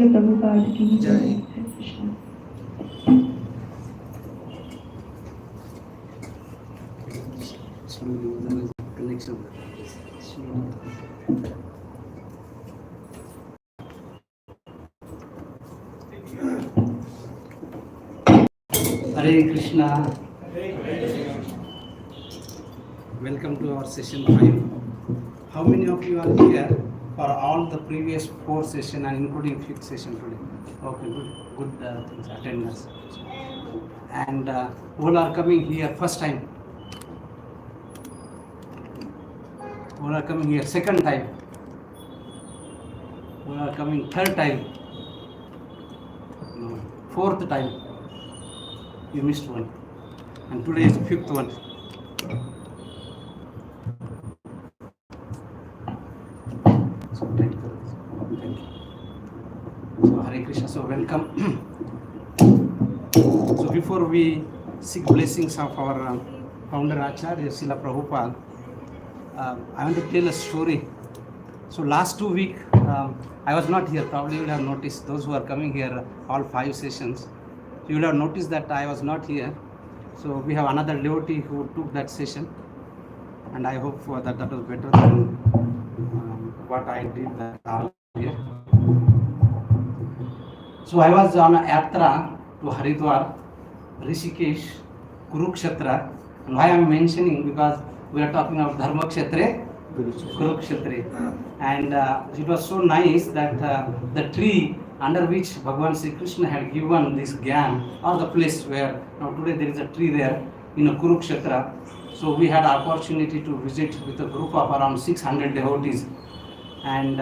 श्रील प्रभुपाद की जय। हरे Krishna. Hare Krishna. Welcome to our session 5. How many of you are here for all the previous 4 sessions and including 5th session today? Okay, good things, attendance. And who are coming here first time? Who are coming here second time? Who are coming third time? No. Fourth time? You missed one. And today is the 5th one. So thank you. So Hare Krishna, so welcome. So before we seek blessings of our founder Acharya Srila Prabhupada, I want to tell a story. So last 2 weeks, I was not here. Probably you will have noticed, those who are coming here, all 5 sessions, you will have noticed that I was not here. So we have another devotee who took that session, and I hope that that was better than what I did that year. So I was on a yatra to Haridwar, Rishikesh, Kurukshetra. And why I am mentioning, because we are talking about Dharma Kshetra, Kurukshetra. And it was so nice that the tree under which Bhagavan Sri Krishna had given this Gyan, or the place where, now today there is a tree there in a Kurukshetra. So we had opportunity to visit with a group of around 600 devotees. And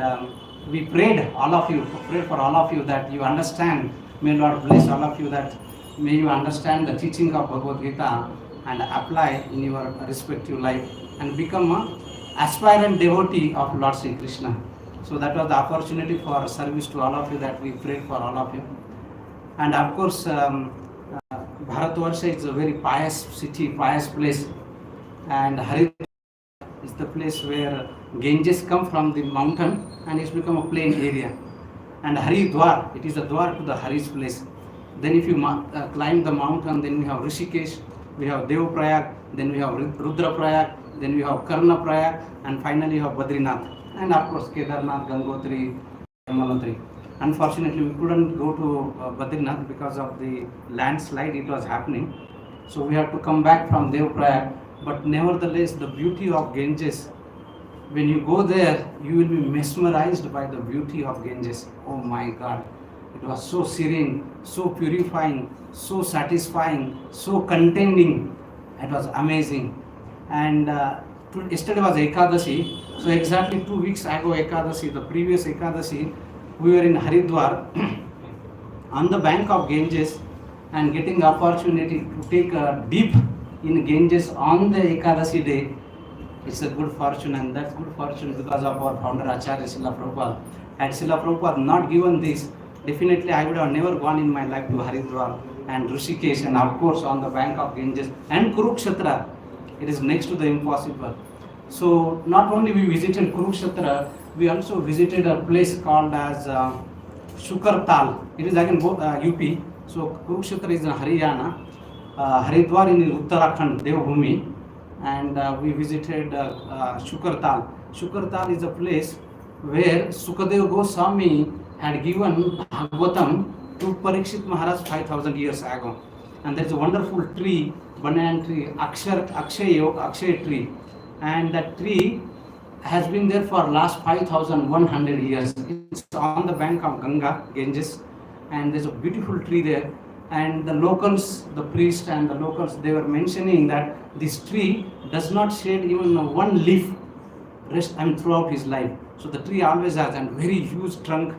we prayed for all of you that you understand, may Lord bless all of you, that may you understand the teaching of Bhagavad Gita and apply in your respective life and become an aspirant devotee of Lord Sri Krishna. So that was the opportunity for service to all of you, that we prayed for all of you. And of course, Bharatvarsha is a very pious city, pious place, and Haridwar is the place where Ganges come from the mountain and it's become a plain area. And Haridwar, it is a dwar to the Hari's place. Then if you climb the mountain, then we have Rishikesh, we have Devaprayag, then we have Rudraprayag, then we have Karnaprayag, and finally we have Badrinath. And of course Kedarnath, Gangotri, Yamunotri. Unfortunately, we couldn't go to Badrinath because of the landslide it was happening. So we have to come back from Devaprayag. But nevertheless, the beauty of Ganges, when you go there, you will be mesmerized by the beauty of Ganges. Oh my God, it was so serene, so purifying, so satisfying, so contending. It was amazing. And yesterday was Ekadashi, so exactly 2 weeks ago Ekadashi, the previous Ekadashi, we were in Haridwar on the bank of Ganges and getting the opportunity to take a dip in Ganges on the Ekadashi day. It's a good fortune, and that's good fortune because of our founder Acharya Srila Prabhupada. Had Srila Prabhupada not given this, definitely I would have never gone in my life to Haridwar and Rishikesh, and of course on the bank of Ganges and Kurukshetra. It is next to the impossible. So not only we visited Kurukshetra, we also visited a place called as Shukartal. It is again UP. So Kurukshetra is in Haryana. Haridwar in Uttarakhand, Devbhumi, and we visited Shukartal. Shukartal is a place where Sukadeva Goswami had given Bhagavatam to Parikshit Maharaj 5,000 years ago. And there is a wonderful tree, banyan tree, Akshay tree, and that tree has been there for last 5,100 years. It's on the bank of Ganges, and there's a beautiful tree there. And the locals, the priest and the locals, they were mentioning that this tree does not shed even one leaf throughout his life. So the tree always has a very huge trunk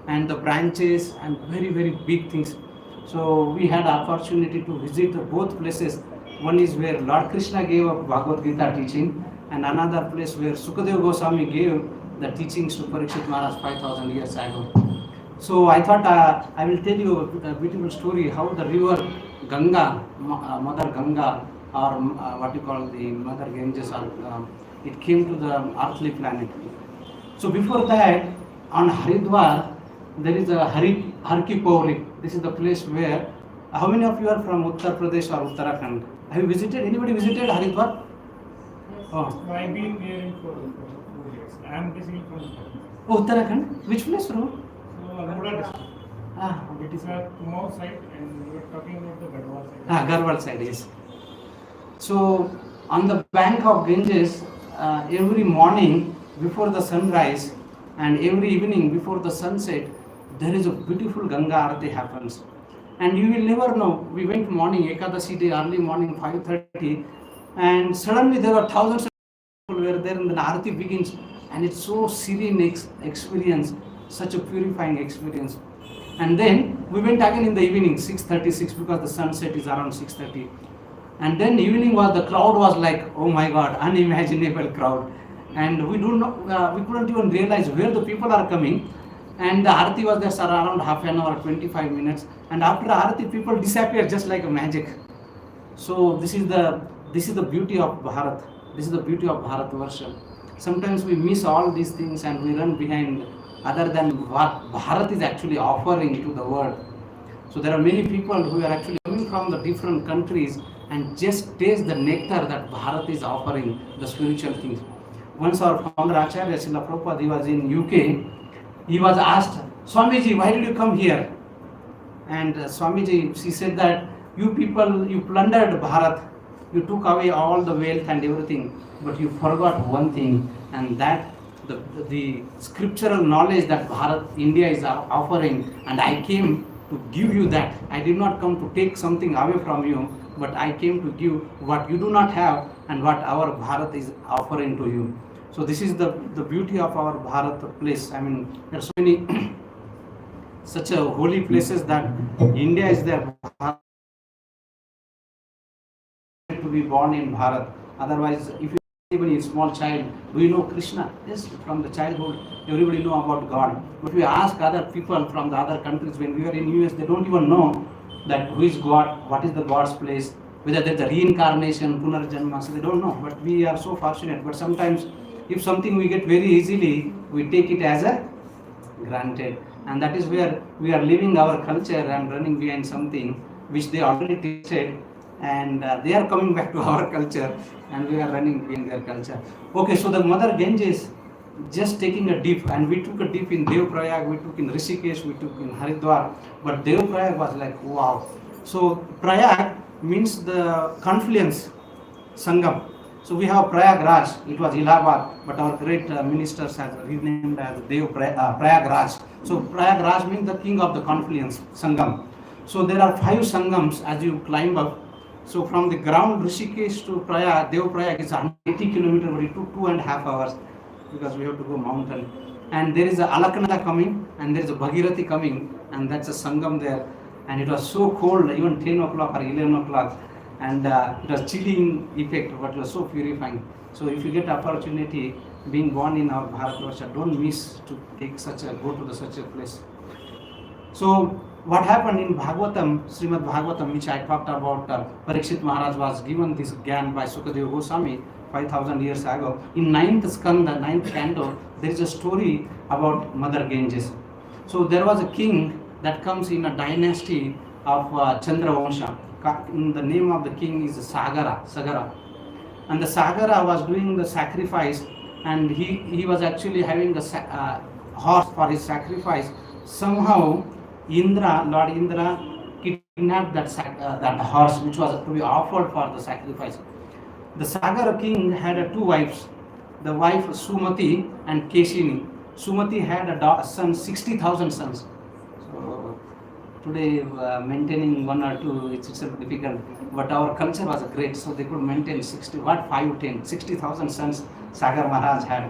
and the branches and very, very big things. So we had opportunity to visit both places. One is where Lord Krishna gave a Bhagavad Gita teaching, and another place where Sukadeva Goswami gave the teachings to Parikshit Maharaj 5,000 years ago. So I thought I will tell you a beautiful story how the river Ganga, Mother Ganga, or what you call the Mother Ganges, it came to the earthly planet. So before that, on Haridwar, there is a Harki Pauri. This is the place where, how many of you are from Uttar Pradesh or Uttarakhand? Have you visited, anybody visited Haridwar? Oh. I've been there for 4 years. I am basically from Uttarakhand. Oh, Uttarakhand? Which place, bro? So, Almora district. Ah, It is a Kumaon side, and we are talking about the Garhwal side. Garhwal side, yes. So, on the bank of Ganges, every morning before the sunrise and every evening before the sunset, there is a beautiful Ganga Aarti happens. And you will never know. We went morning, Ekadashi day, early morning, 5:30, and suddenly there were thousands of people were there, and the Aarti begins, and it's so serene experience, such a purifying experience. And then we went again in the evening, 6:36, because the sunset is around 6:30. And then evening was, the crowd was like, oh my God, unimaginable crowd. And we couldn't even realize where the people are coming. And the Aarti was there around half an hour, 25 minutes. And after Aarti, people disappear just like a magic. So this is the beauty of Bharat. This is the beauty of Bharatvarsha. Sometimes we miss all these things and we run behind other than what Bharat is actually offering to the world. So there are many people who are actually coming from the different countries and just taste the nectar that Bharat is offering, the spiritual things. Once our founder Acharya Srila Prabhupada, he was in UK, he was asked, Swamiji, why did you come here? And Swamiji, she said that you people, you plundered Bharat, you took away all the wealth and everything, but you forgot one thing, and that the scriptural knowledge that Bharat, India is offering, and I came to give you that. I did not come to take something away from you, but I came to give what you do not have and what our Bharat is offering to you. So this is the beauty of our Bharat place. I mean, there are so many such a holy places that India is there to be born in Bharat. Otherwise, if you even a small child, do you know Krishna? Yes, from the childhood, everybody know about God. But we ask other people from the other countries, when we are in US, they don't even know that who is God, what is the God's place, whether there's a reincarnation, punarjanma, so they don't know. But we are so fortunate. But sometimes, if something we get very easily, we take it as a granted. And that is where we are leaving our culture and running behind something which they already tasted, and they are coming back to our culture, and we are running behind their culture. Okay, so the Mother Ganges just taking a dip, and we took a dip in Devprayag, we took in Rishikesh, we took in Haridwar, but Devprayag was like, wow. So Prayag means the confluence, Sangam. So we have Prayagraj, it was Allahabad, but our great ministers have renamed as Prayagraj. So Prayagraj means the king of the confluence, Sangam. So there are 5 Sangams as you climb up. So from the ground Rishikesh to Devprayag is 180 kilometers, but it took 2.5 hours because we have to go mountain. And there is a Alaknanda coming, and there is a Bhagirathi coming, and that's a Sangam there. And it was so cold, even 10 o'clock or 11 o'clock. And it was chilling effect, but it was so purifying. So if you get opportunity, being born in our Bharatvarsha, don't miss to take go to such a place. So what happened in Bhagavatam, Srimad Bhagavatam, which I talked about, Parikshit Maharaj was given this Gyan by Sukadeva Goswami 5,000 years ago. In 9th skanda, 9th canto, there is a story about Mother Ganges. So there was a king that comes in a dynasty of Chandravamsha. The name of the king is Sagara. And the Sagara was doing the sacrifice, and he was actually having a horse for his sacrifice. Somehow Lord Indra kidnapped that horse which was to be offered for the sacrifice. The Sagara king had 2 wives, the wife Sumati and Keshini. Sumati had a son, 60,000 sons. So today maintaining 1 or 2, it's difficult, but our culture was great, so they could maintain 60,000 sons Sagar Maharaj had.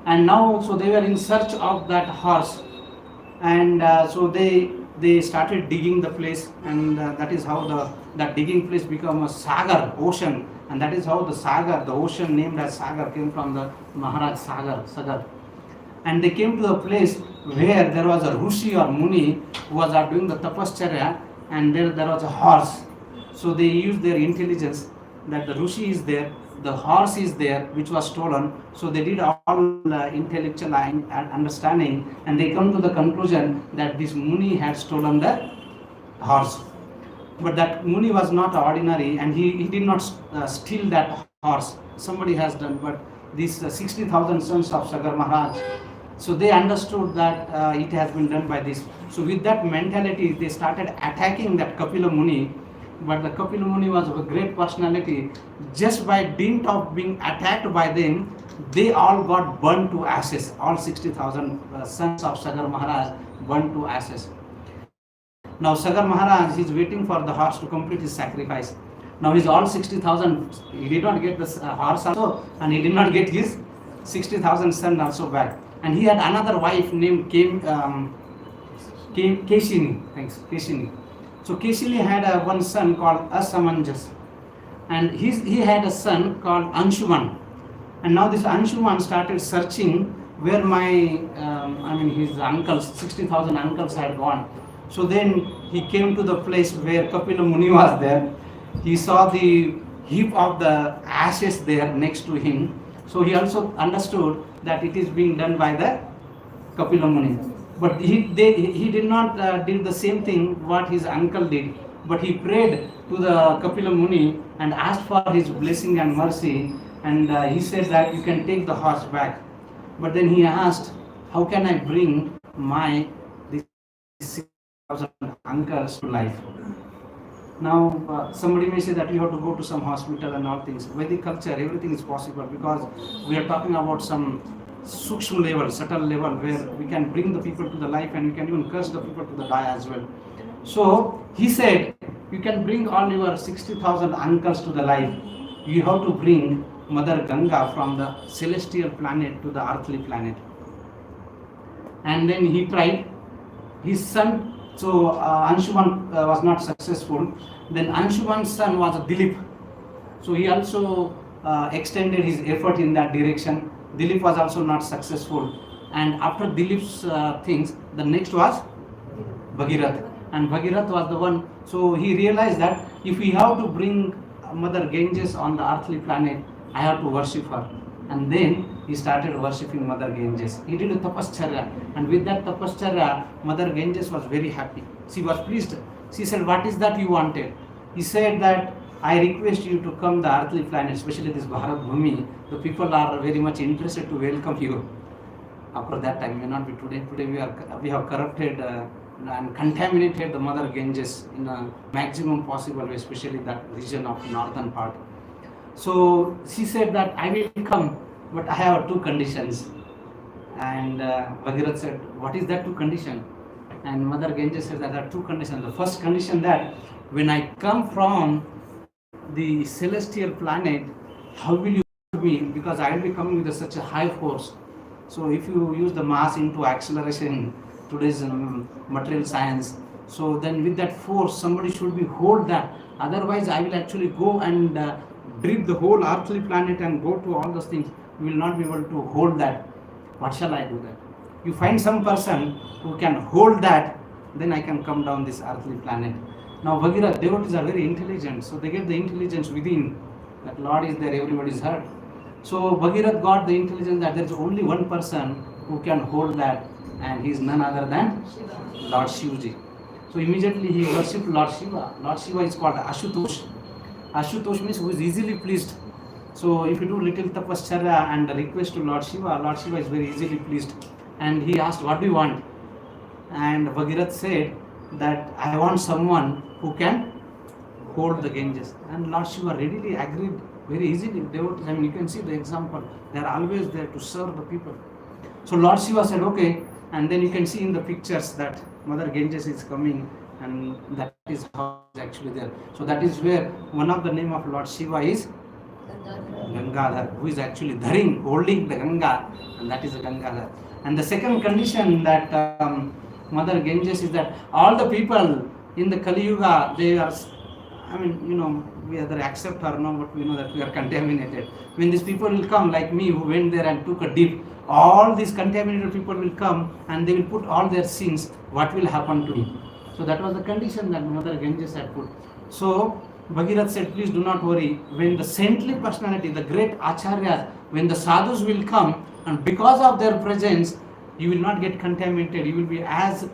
And now, so they were in search of that horse, and so they started digging the place, and that is how that digging place became a Sagar, ocean, and that is how the Sagar, the ocean named as Sagar, came from the Maharaj Sagar. And they came to the place where there was a Rishi or Muni who was doing the tapascharya, and there was a horse. So they used their intelligence, that the Rishi is there, the horse is there, which was stolen. So they did all intellectual understanding, and they come to the conclusion that this Muni had stolen the horse. But that Muni was not ordinary, and he did not steal that horse. Somebody has done, but these 60,000 sons of Sagar Maharaj, so they understood that it has been done by this. So with that mentality, they started attacking that Kapila Muni. But the Kapila Muni was of a great personality. Just by dint of being attacked by them, they all got burned to ashes. All 60,000 sons of Sagar Maharaj burned to ashes. Now Sagar Maharaj is waiting for the horse to complete his sacrifice. Now he's all 60,000, he did not get the horse also, and he did not get his 60,000 son also back. And he had another wife named Keshini. Thanks, Keshini. So Keshini had one son called Asamanjas, and he had a son called Anshuman. And now this Anshuman started searching where his uncles, 60,000 uncles had gone. So then he came to the place where Kapila Muni was there. He saw the heap of the ashes there next to him. So he also understood that it is being done by the Kapila Muni. But he did not did the same thing what his uncle did. But he prayed to the Kapila Muni and asked for his blessing and mercy. And he said that you can take the horse back. But then he asked, how can I bring my 6,000 uncles to life? Now somebody may say that you have to go to some hospital and all things. Vedic culture, everything is possible, because we are talking about some sukshma level, subtle level, where we can bring the people to the life, and we can even curse the people to the die as well. So he said, you can bring all your 60,000 uncles to the life. You have to bring Mother Ganga from the celestial planet to the earthly planet. And then he tried. His son, so Anshuman was not successful. Then Anshuman's son was Dilip. So he also extended his effort in that direction. Dilip was also not successful. And after Dilip's things, the next was Bhagirath. And Bhagirath was the one. So he realized that if we have to bring Mother Ganges on the earthly planet, I have to worship her. And then he started worshipping Mother Ganges. He did a tapascharya, and with that tapascharya, Mother Ganges was very happy. She was pleased. She said, what is that you wanted? He said that I request you to come the earthly planet, especially this Bharat Bhumi. The people are very much interested to welcome you. After that time, may not be today. Today we have corrupted and contaminated the Mother Ganges in a maximum possible way, especially that region of northern part. So she said that I will come, but I have two conditions. And Bhagirath said, what is that two condition? And Mother Ganges said that there are two conditions. The first condition, that when I come from the celestial planet, how will you hold me? Because I will be coming with such a high force. So if you use the mass into acceleration, today's material science, so then with that force, somebody should be hold that. Otherwise, I will actually go and drip the whole earthly planet and go to all those things. You will not be able to hold that. What shall I do that? You find some person who can hold that, then I can come down this earthly planet. Now Bhagirath, devotees are very intelligent, so they get the intelligence within, that Lord is there, everybody is heard. So Bhagirath got the intelligence that there is only one person who can hold that, and he is none other than Lord Shivji. So immediately he worshipped Lord Shiva. Lord Shiva is called Ashutosh. Ashutosh means who is easily pleased. So if you do little tapascharya and request to Lord Shiva is very easily pleased. And he asked, what do you want? And Bhagirath said that I want someone who can hold the Ganges. And Lord Shiva readily agreed very easily. You can see the example. They are always there to serve the people. So Lord Shiva said, okay. And then you can see in the pictures that Mother Ganges is coming, and that is how it's actually there. So that is where one of the name of Lord Shiva is Gangadhar, who is actually holding the Ganga, and that is the Gangadhar. And the second condition that Mother Ganges is that all the people in the Kali Yuga, they are, we either accept or not, but we know that we are contaminated. When these people will come, like me, who went there and took a dip, all these contaminated people will come and they will put all their sins. What will happen to me? So that was the condition that Mother Ganges had put. So Bhagirath said, please do not worry. When the saintly personality, the great acharyas, when the sadhus will come, and because of their presence, you will not get contaminated. You will be as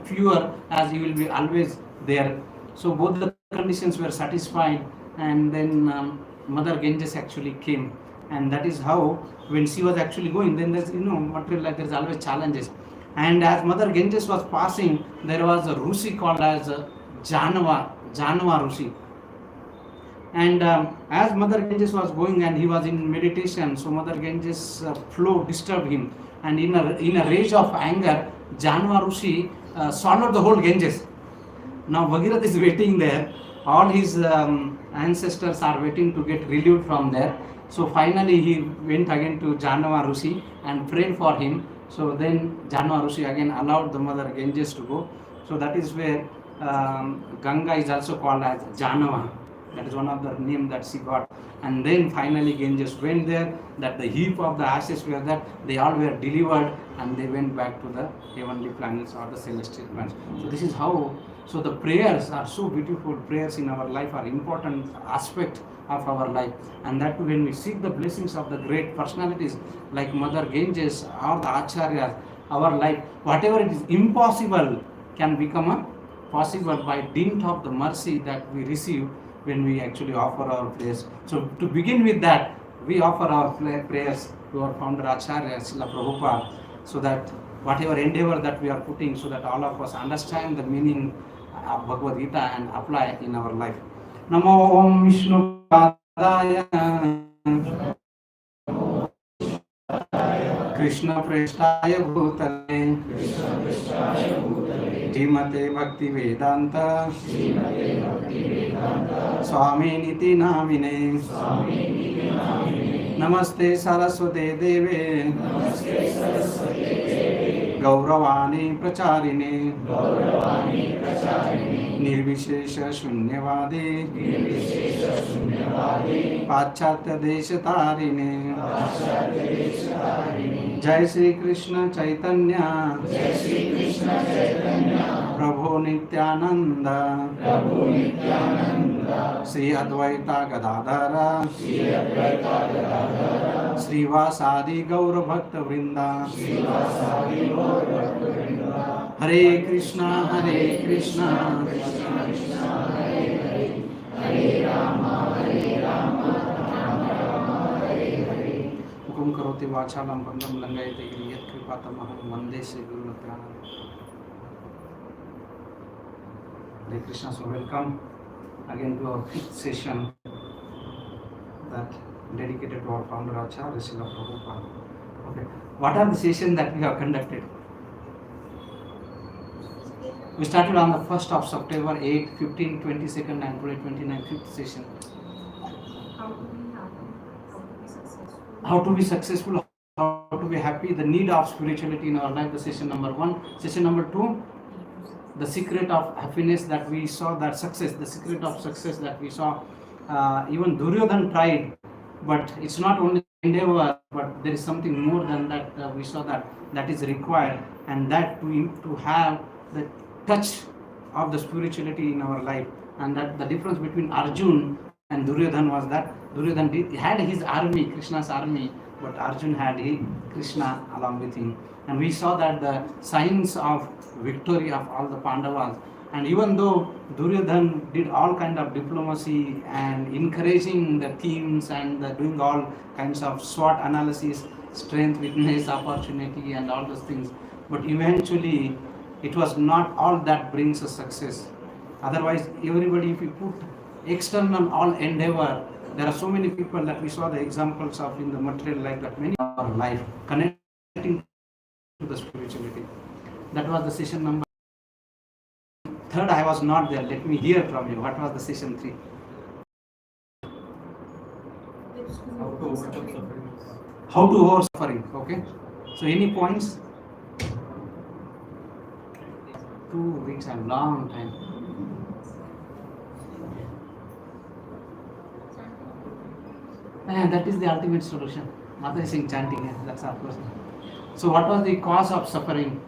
pure as you will be always there. So both the conditions were satisfied, and then Mother Ganges actually came, and that is how when she was actually going, then there's material life. There's always challenges, and as Mother Ganges was passing, there was a Rusi called as Janava Rusi. And as Mother Ganges was going and he was in meditation, so Mother Ganges flow disturbed him, and in a rage of anger, Janava Rusi swallowed the whole Ganges. Now Bhagirath is waiting there. All his ancestors are waiting to get relieved from there. So finally he went again to Janava Rusi and prayed for him. So then Janava Rusi again allowed the Mother Ganges to go. So that is where Ganga is also called as Janava. That is one of the names that she got. And then finally Ganges went there, that the heap of the ashes were that they all were delivered and they went back to the heavenly planets or the celestial planets. So this is how, so the prayers are so beautiful. Prayers in our life are important aspect of our life. And that when we seek the blessings of the great personalities like Mother Ganges or the Acharyas, our life, whatever it is impossible can become a possible by dint of the mercy that we receive when we actually offer our prayers. So to begin with that, we offer our prayers to our founder Acharya Srila Prabhupada, so that whatever endeavor that we are putting, so that all of us understand the meaning of Bhagavad Gita and apply in our life. Namo Om Vishnu Padaya Krishna Prestaya Bhutale Srimate Bhakti Vedanta Swami Niti Namine Namaste Saraswate Deve Gauravani Pracharine Nirvishesha Shunyavadi Pachatya Deshatarine Jai Shri Krishna Chaitanya Prabhu Nityananda Sri Advaita Gadadhara Sri Vasadi Gaura Bhakta Vrinda Hare Krishna Hare Krishna Hare Rama Hukum karoti vachalam bandham langayate yat kripatamaham vande Sri Guru Nityananda. Hare Krishna. So welcome again to our fifth session that dedicated to our founder Acharya Srila Prabhupada. Okay, what are the sessions that we have conducted? We started on the 1st of September, 8, 15, 22nd and today 29th, 5th session. How to be successful, how to be happy, the need of spirituality in our life, the session number 1. Session number 2, the secret of happiness that we saw, that success, the secret of success that we saw. Even Duryodhan tried, but it's not only endeavor, but there is something more than that. We saw that is required, and that to have the touch of the spirituality in our life. And that the difference between Arjun and Duryodhan was that Duryodhan had his army, Krishna's army, but Arjun had Krishna along with him. And we saw that the signs of victory of all the Pandavas. And even though Duryodhan did all kind of diplomacy and encouraging the teams and doing all kinds of SWOT analysis, strength, weakness, opportunity and all those things, but eventually it was not all that brings a success. Otherwise, everybody, if you put external all endeavor, there are so many people that we saw the examples of in the material life, that many of our life connecting to the spirituality. That was the session number 3rd. I was not there. Let me hear from you. What was the session 3? How to overcome suffering. Okay. So any points? 2 weeks and long time. And that is the ultimate solution. Mother is saying chanting. That's our person. So what was the cause of suffering?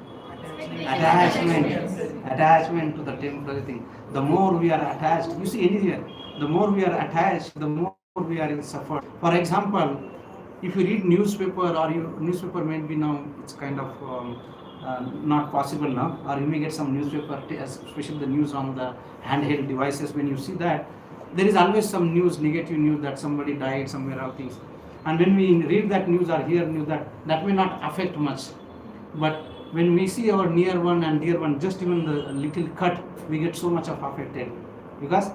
Attachment to the temporary thing. the more we are attached. You see anywhere, the more we are attached, the more we are in suffer. For example, if you read newspaper, or you newspaper may be now, it's kind of not possible now, or you may get some newspaper, especially the news on the handheld devices. When you see that, there is always some news, negative news, that somebody died somewhere or things. And when we read that news or hear news, that may not affect much. But when we see our near one and dear one, just even the little cut, we get so much of affected, because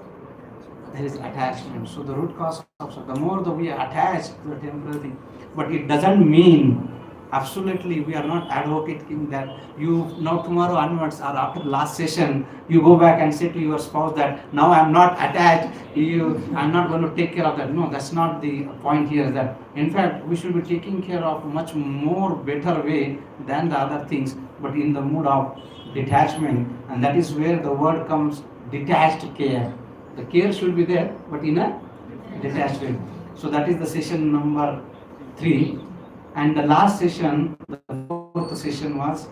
there is attachment. So the root cause of the more that we are attached to a temporary thing, but it doesn't mean absolutely we are not advocating that you now tomorrow onwards or after the last session you go back and say to your spouse that now I'm not attached, I'm not going to take care of that. No, that's not the point here. That in fact we should be taking care of much more better way than the other things, but in the mood of detachment. And that is where the word comes, detached care. The care should be there, but in a detached way. So that is the session number 3. And the last session, the 4th session, was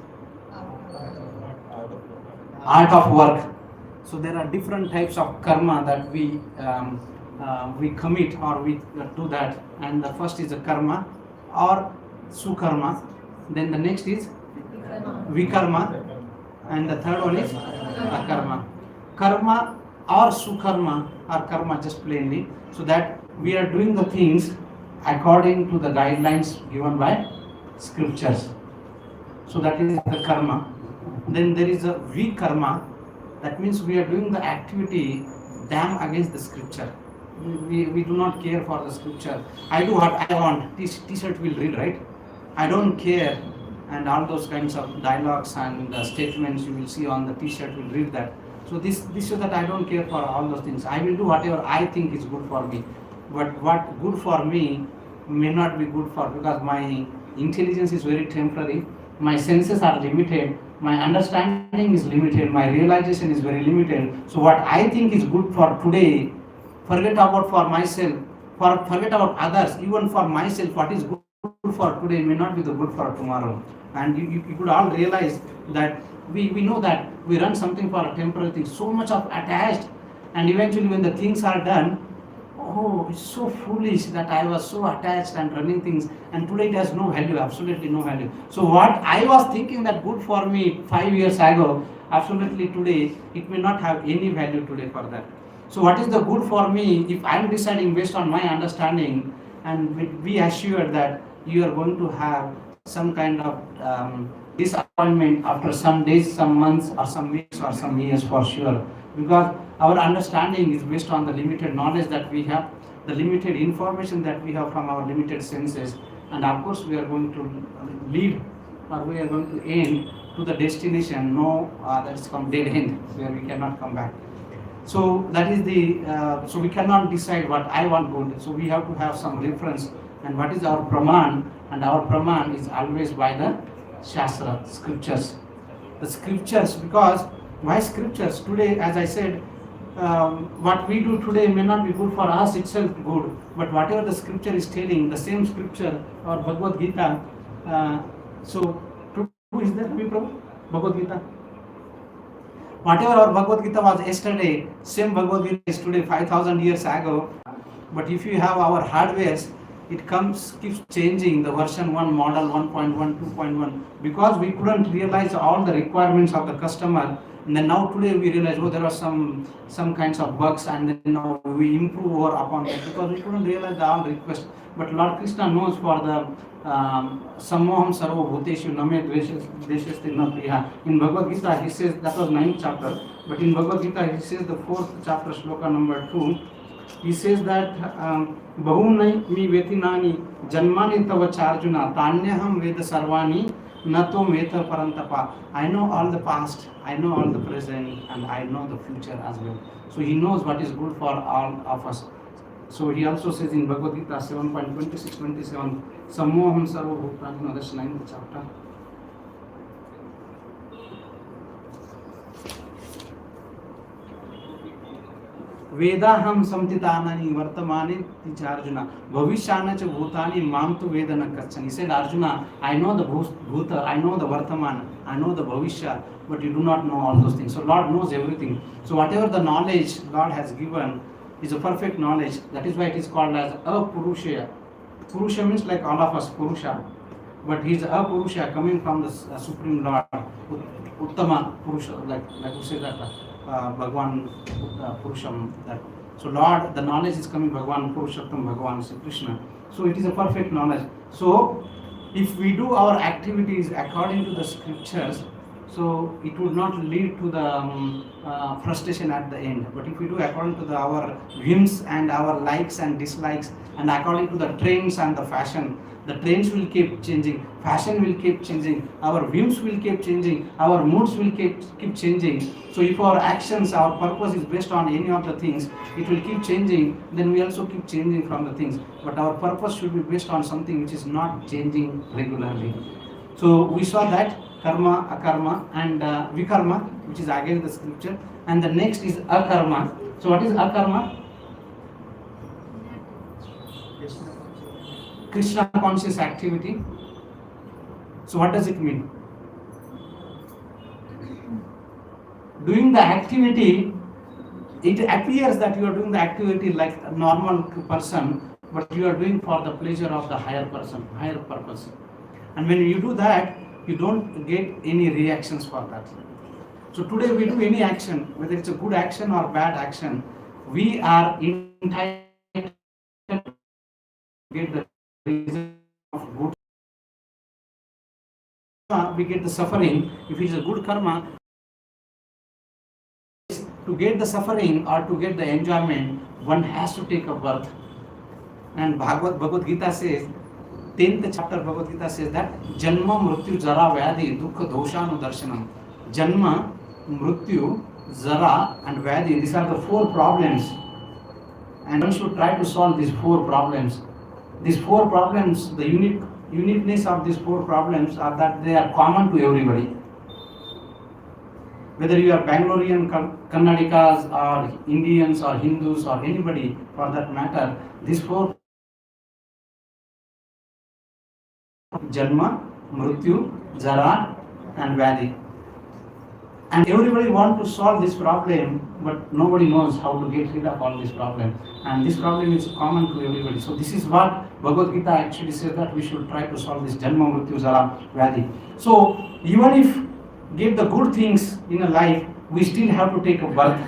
art of work. So there are different types of karma that we commit, or we do that. And the first is a karma or sukarma. Then the next is vikarma. And the third one is akarma. Karma or sukarma, or karma just plainly, so that we are doing the things according to the guidelines given by scriptures. So that is the karma. Then there is a vikarma. That means we are doing the activity damn against the scripture. We do not care for the scripture. I do what I want. T-shirt will read, right? I don't care. And all those kinds of dialogues and statements you will see on the T-shirt will read that. So this shows that I don't care for all those things. I will do whatever I think is good for me. But what good for me may not be good for, because my intelligence is very temporary, my senses are limited, my understanding is limited, my realization is very limited. So what I think is good for today, forget about for myself, forget about others, even for myself, what is good for today may not be the good for tomorrow. And you could all realize that we know that we run something for a temporary thing, so much of attached, and eventually when the things are done, oh, it's so foolish that I was so attached and running things, and today it has no value, absolutely no value. So what I was thinking that good for me 5 years ago, absolutely today it may not have any value today for that. So what is the good for me if I am deciding based on my understanding, and be assured that you are going to have some kind of disappointment after some days, some months, or some weeks, or some years for sure, because our understanding is based on the limited knowledge that we have, the limited information that we have from our limited senses, and of course we are going to lead, or we are going to aim to the destination, that is called dead end, where we cannot come back. So that is the so we cannot decide what I want good. So we have to have some reference, and what is our praman, and our praman is always by the shastra, scriptures. The scriptures, because why scriptures? Today, as I said, what we do today may not be good for us itself good, but whatever the scripture is telling, the same scripture or Bhagavad Gita. So who is that? Bhagavad Gita. Whatever our Bhagavad Gita was yesterday, same Bhagavad Gita is today 5,000 years ago. But if you have our hardwares, it keeps changing, the version 1, model 1.1, 2.1, because we couldn't realize all the requirements of the customer. And then now today we realize, there are some kinds of bugs, and then now we improve over upon that, because we couldn't realize the all requests. But Lord Krishna knows for the Sammoham Sarva Bhuteshu Name Dveshasti Na Priya. In Bhagavad Gita he says, that was 9th chapter, but in Bhagavad Gita he says the 4th chapter, shloka number 2, he says that Bahunai mi vetinani janmani tava charjuna tanyaham veda sarvani nato meta parantapa. I know all the past, I know all the present, and I know the future as well. So he knows what is good for all of us. So he also says in Bhagavad Gita 7.26-27, Sammoham Sarva Bhutani, that's 9th chapter. Vedaham samtitanani vartamani Arjuna bhavishana cha bhutani mam tu vedana kachan. He said, Arjuna, I know the bhuta, I know the vartaman, I know the bhavishya, but you do not know all those things. So Lord knows everything. So whatever the knowledge Lord has given is a perfect knowledge. That is why it is called as a Purusha. Purusha means like all of us, Purusha. But he is a Purusha coming from the Supreme Lord, Uttama Purusha, like we say that Bhagwan Purusham. That. So Lord, the knowledge is coming Bhagwan Purushottam, Bhagwan Sri Krishna. So it is a perfect knowledge. So if we do our activities according to the scriptures, so it would not lead to the frustration at the end. But if we do according to our whims and our likes and dislikes, and according to the trends and the fashion, the trends will keep changing, fashion will keep changing, our whims will keep changing, our moods will keep changing. So if our actions, our purpose is based on any of the things, it will keep changing, then we also keep changing from the things. But our purpose should be based on something which is not changing regularly. So we saw that karma, akarma and vikarma, which is against the scripture. And the next is akarma. So what is akarma? Krishna conscious activity. So what does it mean? Doing the activity, it appears that you are doing the activity like a normal person, but you are doing for the pleasure of the higher person, higher purpose. And when you do that, you don't get any reactions for that. So today we do any action, whether it's a good action or bad action, we are entitled to get the result of good. We get the suffering. If it is a good karma, to get the suffering or to get the enjoyment, one has to take a birth. And Bhagavad Gita says, 10th chapter Bhagavad Gita says that Janma, Mrityu, Jara, Vyadhi, Dukkha, Doshanu, Darshanam. Janma, Mrityu, Jara and Vyadhi, these are the 4 problems. And one should try to solve these 4 problems. These 4 problems, the uniqueness of these 4 problems are that they are common to everybody. Whether you are Bangalorean Kannadikas or Indians or Hindus or anybody for that matter, these 4 Janma, Mrityu, Jara and Vyadhi. And everybody wants to solve this problem, but nobody knows how to get rid of all this problem. And this problem is common to everybody. So this is what Bhagavad Gita actually says, that we should try to solve this Janma, Mrityu, Jara, Vyadhi. So even if get the good things in a life, we still have to take a birth.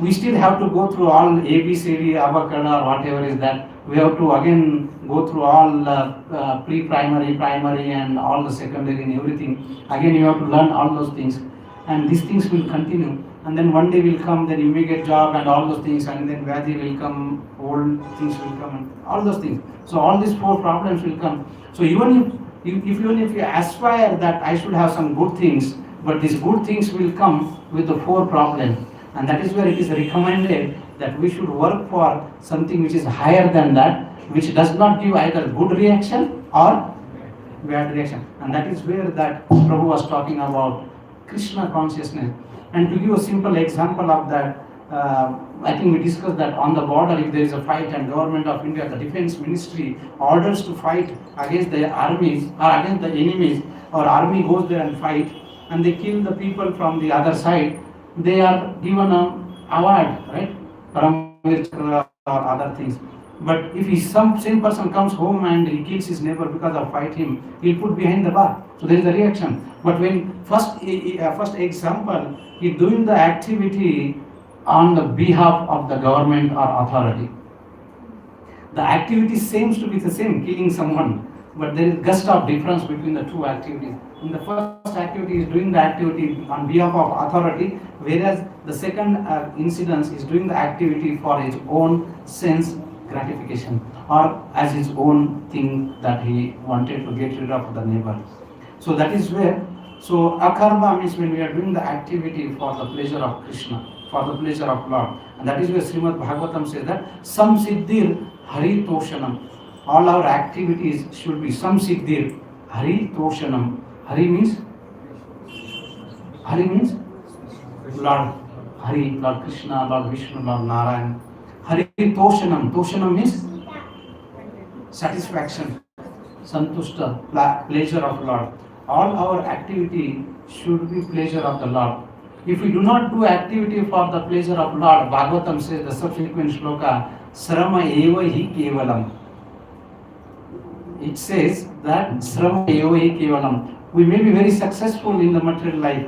We still have to go through all ABCD, Abakada or whatever is that. We have to again go through all pre-primary, primary and all the secondary and everything. Again you have to learn all those things. And these things will continue. And then one day will come, then you may get job and all those things. And then Vyadhi will come, old things will come, and all those things. So all these 4 problems will come. So even if you aspire that I should have some good things, but these good things will come with the 4 problems. And that is where it is recommended that we should work for something which is higher than that, which does not give either good reaction or bad reaction. And that is where that Prabhu was talking about Krishna consciousness. And to give a simple example of that, I think we discussed that on the border, if there is a fight and government of India, the defense ministry orders to fight against the armies or against the enemies, or army goes there and fight and they kill the people from the other side, they are given an award, right? Paramvir Chakra or other things. But if some same person comes home and he kills his neighbor because of fight him, he'll put behind the bar. So there is a reaction. But when first example, he's doing the activity on the behalf of the government or authority. The activity seems to be the same, killing someone, but there is gust of difference between the 2 activities. In the first activity is doing the activity on behalf of authority, whereas the second incident is doing the activity for his own sense gratification or as his own thing that he wanted to get rid of the neighbor. So that is where, so akarma means when we are doing the activity for the pleasure of Krishna, for the pleasure of Lord. And that is where Srimad Bhagavatam says that samsiddhir hari toshanam. All our activities should be samsiddhir hari toshanam. Hari means Lord Hari, Lord Krishna, Lord Vishnu, Lord Narayan. Hari toshanam. Toshanam means satisfaction, santushta, pleasure of Lord. all our activity should be pleasure of the Lord. If we do not do activity for the pleasure of Lord, Bhagavatam says the subsequent shloka, Srama eva hi kevalam. It says that Srama eva hi kevalam. We may be very successful in the material life,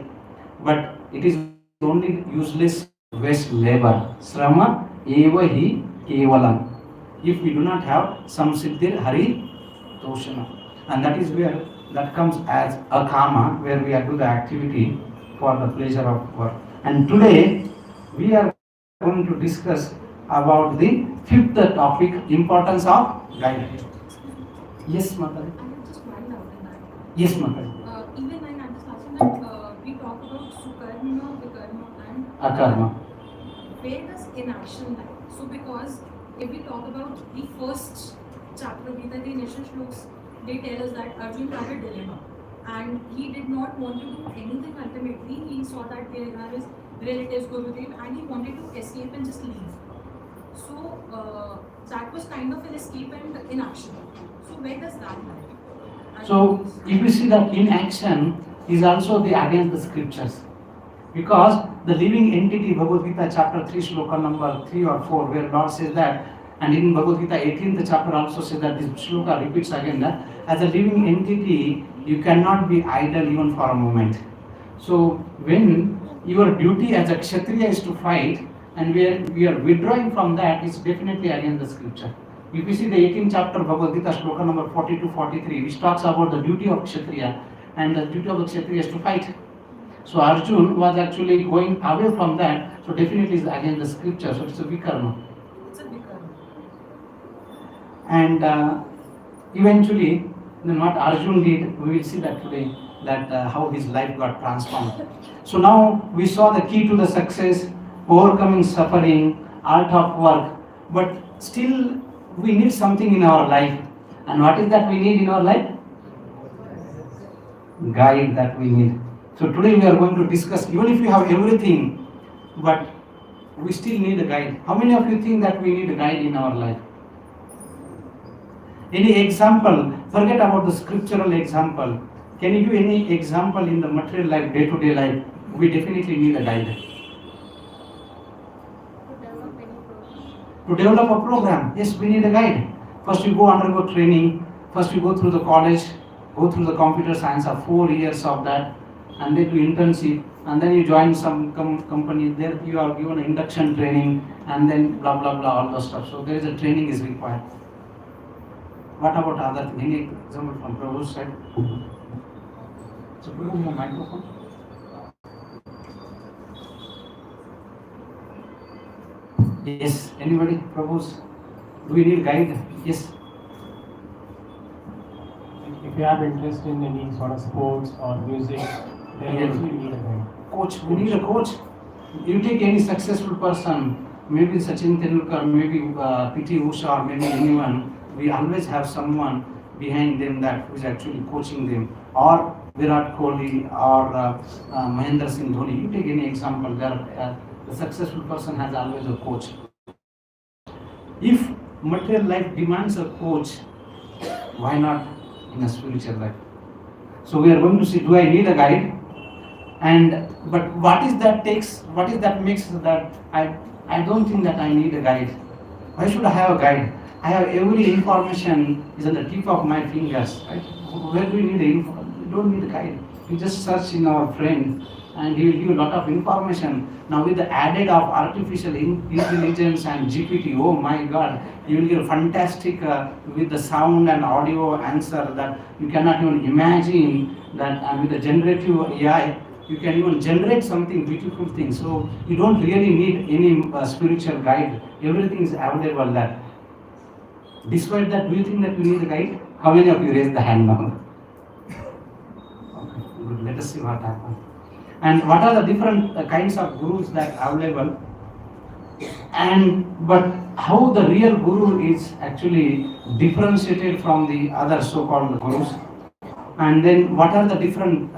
but it is only useless waste labor. Srama eva hi kevalam. If we do not have some siddhir hari toshana. And that is where that comes as a karma, where we are do the activity for the pleasure of work. And today we are going to discuss about the fifth topic, importance of guidance. Yes, Mataji. I have just one doubt in that. Yes, Mataji. Even when I'm just asking that we talk about sukarma, vikarma, and Akarma. where does inaction lie? So because if we talk about the first chapter of Gita, the initial shlokas, they tell us that Arjun had a dilemma and he did not want to do anything ultimately. He saw that there are his relatives Gurudev and he wanted to escape and just leave. So that was kind of an escape and inaction. So where does that lie? So if you see that inaction is also the against the scriptures. Because the living entity, Bhagavad Gita chapter 3, shloka number 3 or 4, where Lord says that, and in Bhagavad Gita 18th chapter also says that this shloka repeats again that as a living entity, you cannot be idle even for a moment. So when your duty as a Kshatriya is to fight, and we are withdrawing from that, it's definitely against the scripture. If you see the 18th chapter of Bhagavad Gita, shloka number 42-43, which talks about the duty of Kshatriya, and the duty of the Kshatriya is to fight. So Arjun was actually going away from that, so definitely is against the scripture, so it's a vikarma. It's a vikarma. And eventually, what Arjun did, we will see that today, that how his life got transformed. So now we saw the key to the success, overcoming suffering, art of work, but still we need something in our life. And what is that we need in our life? Guide that we need. So today we are going to discuss, even if we have everything, but we still need a guide. How many of you think that we need a guide in our life? Any example? Forget about the scriptural example. Can you give any example in the material life, day-to-day life? We definitely need a guide. To develop a program, yes, we need a guide. First you go undergo training, first you go through the college, go through the computer science of 4 years of that, and then do internship, and then you join some company, there you are given induction training, and then blah blah blah, all those stuff. So there is a training is required. What about other thing? Any example from Prabhu's side? So put on your microphone. Yes, anybody? Prabhu's? Do we need guide? Yes. If you have interest in any sort of sports or music, then Yeah. also you need a guide. Coach, we need a coach. You take any successful person, maybe Sachin Tendulkar, maybe P.T. Usha, or maybe anyone, we always have someone behind them that who is actually coaching them. Or Virat Kohli or Mahendra Singh Dhoni. You take any example, there the successful person has always a coach. If material life demands a coach, why not in a spiritual life? So we are going to see, do I need a guide? But what is that makes that I don't think that I need a guide. Why should I have a guide? I have every information is on the tip of my fingers, right? Where do we need info? We don't need a guide. We just search in our friend and he will give a lot of information. Now with the added of artificial intelligence and GPT, oh my God, you will get fantastic with the sound and audio answer that you cannot even imagine that, and with the generative AI, you can even generate something beautiful thing. So you don't really need any spiritual guide. Everything is available there. Despite that, do you think that we need a guide? How many of you raise the hand now? Okay, good. Let us see what happens. And what are the different kinds of gurus that are available? But how the real guru is actually differentiated from the other so-called gurus? And then what are the different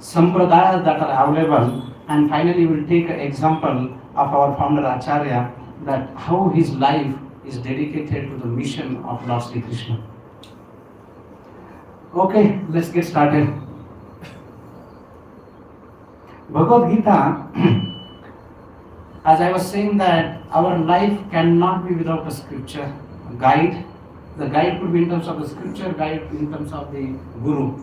sampradayas that are available? And finally, we'll take an example of our founder Acharya, that how his life is dedicated to the mission of Lord Sri Krishna. Okay, let's get started. Bhagavad Gita, as I was saying that our life cannot be without a scripture guide. The guide could be in terms of the scripture, guide in terms of the guru.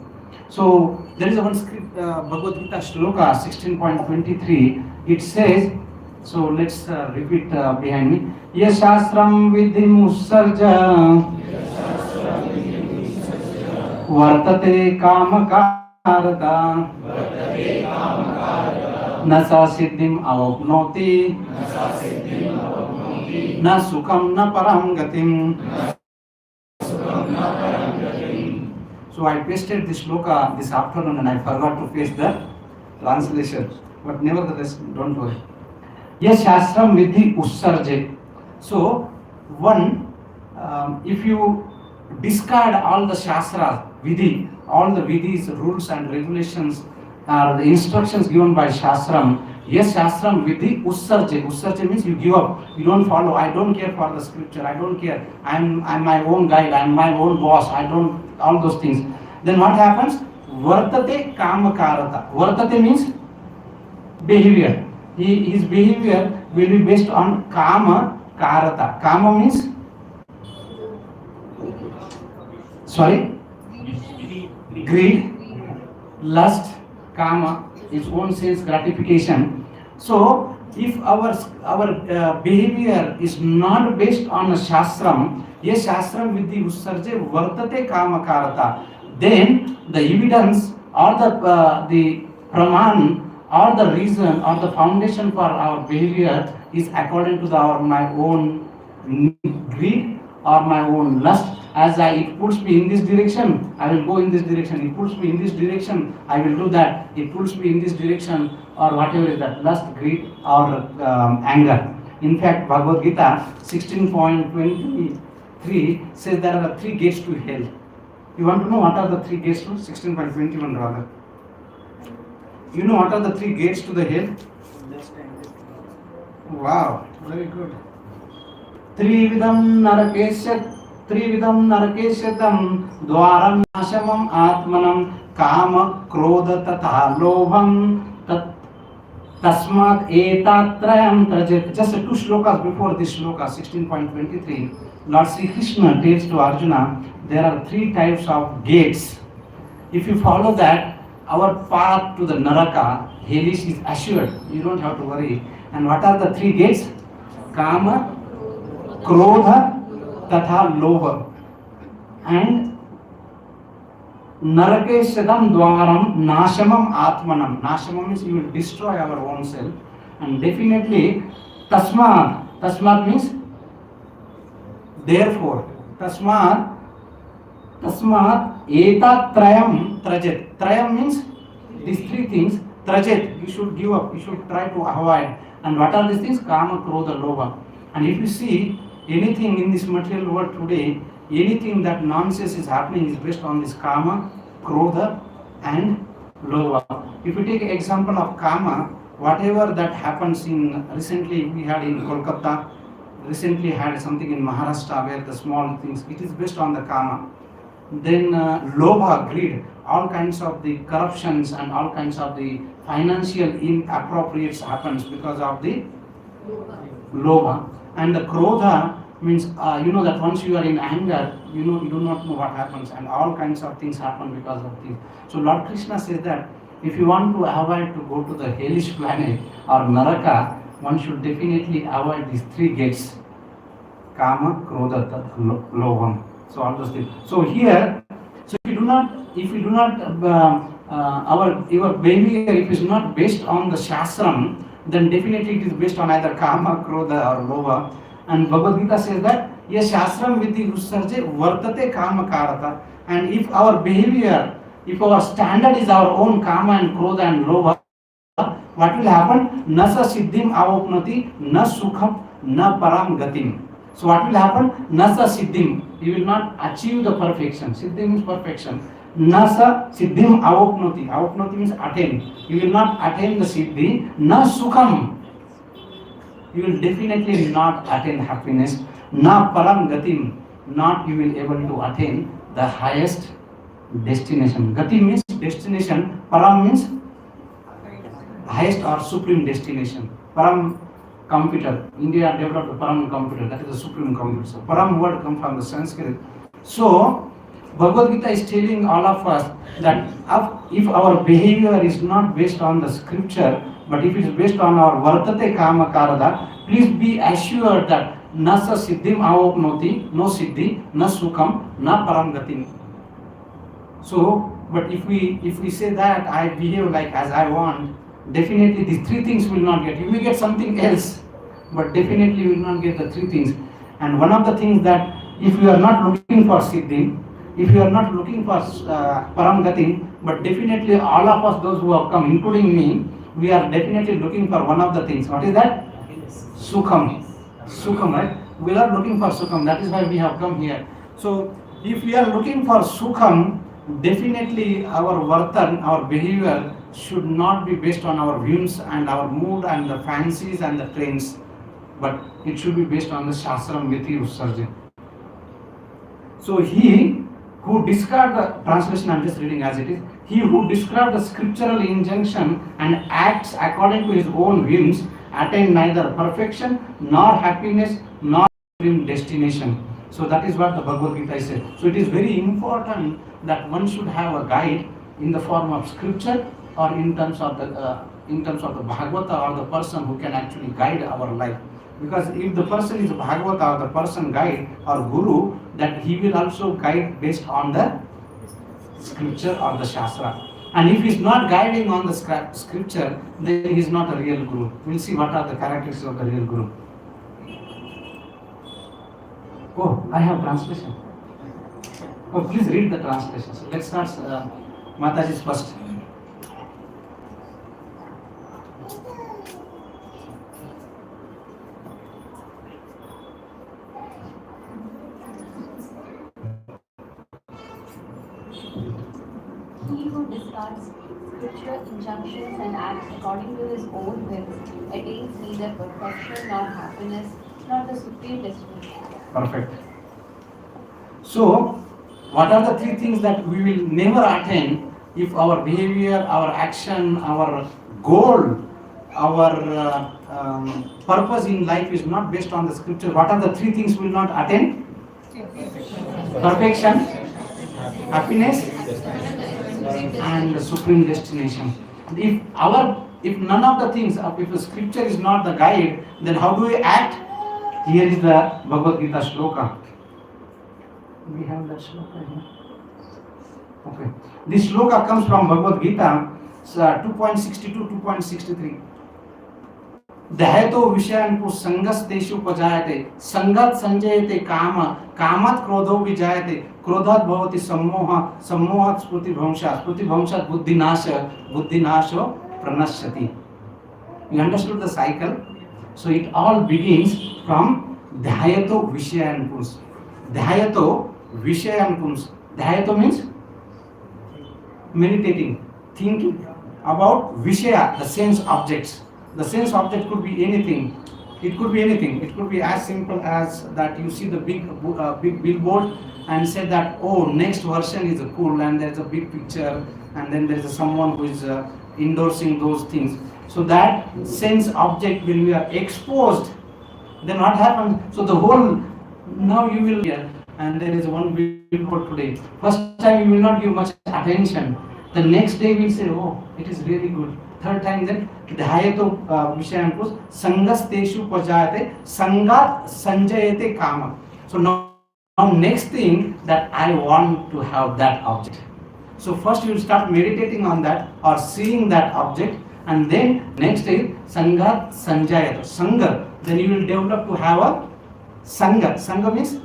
So there is a one script, Bhagavad Gita shloka 16.23. It says, so let's repeat behind me. Yashastram vidhim ussarja vartate kamakarata nasa siddhim avapnoti na sukham na param gatim. So I pasted this shloka this afternoon and I forgot to paste the translation. But nevertheless, don't worry. Yes, Shastram Vidhi Ussarje. So, one, if you discard all the Shastras, Vidhi, all the Vidhis, rules and regulations, the instructions given by Shastram, yes, Shastram Vidhi Ussarje. Ussarje means you give up, you don't follow. I don't care for the scripture, I don't care. I'm my own guide, I'm my own boss, I don't, all those things. Then what happens? Vartate Kamakarata. Vartate means behavior. His behavior will be based on Kama Karata. Kama means, sorry, greed, lust, Kama, its own sense gratification. So, if our behavior is not based on a Shastram, yes, Shastram with the Ussarje Vartate Kama Karata, then the evidence or the Praman or the reason or the foundation for our behavior is according to my own greed or my own lust. As it puts me in this direction, I will go in this direction. It puts me in this direction, I will do that. It puts me in this direction, or whatever is that, lust, greed or anger. In fact, Bhagavad Gita 16.23 says there are 3 gates to hell. You want to know what are the 3 gates to? 16.21 rather. You know what are the 3 gates to the hell? Wow, very good. Trividam narakesyatam dwaram nashamam atmanam kama krodha tatha lobham tasmat etatrayam trajet. Just 2 shlokas before this shloka 16.23, Lord Sri Krishna tells to Arjuna there are 3 types of gates. If you follow that, our path to the Naraka, hellish, is assured. You don't have to worry. And what are the 3 gates? Kama, Krodha, Tatha, Lobha. And Narakeshadam Dwaram, Nashamam Atmanam. Nashamam means you will destroy our own self. And definitely, Tasmat. Tasmat means therefore. Tasmat Eta Trayam Trajet. Trayam means these 3 things. Trajet, you should give up, you should try to avoid. And what are these things? Kama, Krodha, Lobha. And if you see anything in this material world today, anything that nonsense is happening is based on this Kama, Krodha and Lobha. If you take an example of Kama, whatever that happens recently we had in Kolkata, recently had something in Maharashtra where the small things, it is based on the Kama. Then Lobha, greed, all kinds of the corruptions and all kinds of the financial inappropriates happens because of the Lobha. And the Krodha means, you know that once you are in anger, you do not know what happens, and all kinds of things happen because of this. So Lord Krishna says that if you want to avoid to go to the hellish planet or Naraka, one should definitely avoid these 3 gates: Kama, Krodha, Lobham. So all those things. So here, so if you do not your behavior, if it is not based on the Shastram, then definitely it is based on either Kama, Krodha or Lobha. And Bhagavad Gita says that yes, Shastram vidhi ussarje vartate Kama Karata. And if our behavior, if our standard is our own Kama and Krodha and Lobha, what will happen? Nasa siddhim avapnati, na sukham, na param gatim. So what will happen? Nasa siddhim, you will not achieve the perfection. Siddhi means perfection. Nasa siddhim avapnati. Avapnati means attain. You will not attain the siddhi. Na sukham, you will definitely not attain happiness. Na param gatim, not you will able to attain the highest destination. Gati means destination. Param means highest or supreme destination. Param computer. India developed Param computer. That is the supreme computer. So Param word comes from the Sanskrit. So Bhagavad Gita is telling all of us that if our behavior is not based on the scripture, but if it is based on our vartate kama karada, please be assured that na sa siddhim avapnoti, no siddhi, na sukham, na param gatim. So, but if we say that I behave like as I want, definitely these three things will not get. You may get something else, but definitely you will not get the three things. And one of the things that if you are not looking for siddhi, if you are not looking for param gatim, but definitely all of us, those who have come, including me, we are definitely looking for one of the things. What is that? Sukham. Sukham, right? We are looking for sukham. That is why we have come here. So, if we are looking for sukham, definitely our vartan, our behavior should not be based on our whims and our mood and the fancies and the trends, but it should be based on the shastram miti usarjan. So he who described the translation, I am just reading as it is, he who described the scriptural injunction and acts according to his own whims attain neither perfection nor happiness nor destination. So that is what the Bhagavad Gita said. So it is very important that one should have a guide in the form of scripture or in terms of the Bhagavata or the person who can actually guide our life. Because if the person is a Bhagavata or the person guide or guru, that he will also guide based on the scripture or the shastra. And if he is not guiding on the scripture, then he is not a real guru. We will see what are the characteristics of the real guru. Oh, I have translation. Oh, please read the translation. So let's start Mataji's first. He who discards scriptural injunctions and acts according to his own whims attains neither perfection nor happiness nor the supreme destination. Perfect. So, what are the three things that we will never attain if our behavior, our action, our goal, our purpose in life is not based on the scripture? What are the three things we will not attain? Perfection, happiness, and the supreme destination. If none of the things, if the scripture is not the guide, then how do we act? Here is the Bhagavad Gita shloka. We have that shloka here. Okay. This shloka comes from Bhagavad Gita, 2.62, 2.63. दहतो विषयान् को संगस्तेषु उपजायते संगत संजयते काम कामत क्रोधो विजायते क्रोधात् भवति सम्मोह सम्मोहात् स्मृतिभ्रंशात् स्मृतिभ्रंशात् बुद्धिनाशो प्रणश्यति. You understood the cycle? So it all begins from dhyato vishayan puns. Dhyato vishayan puns. Dhyato means meditating, thinking about vishaya, the sense objects. The sense object could be anything. It could be anything. It could be as simple as that you see the big billboard and say that, oh, next version is cool, and there's a big picture, and then there's someone who is endorsing those things. So that sense object, when we are exposed, then what happens? So the whole, now you will hear, and there is one billboard today. First time you will not give much attention. The next day we will say, oh, it is really good. Third time then, dhyato vishayan pus sangasteshu pajayate sangat sanjayate kama. So now next thing that I want to have that object. So first you will start meditating on that or seeing that object, and then next is sangat sanjayata. Sanga, then you will develop to have a sanga. Sanga means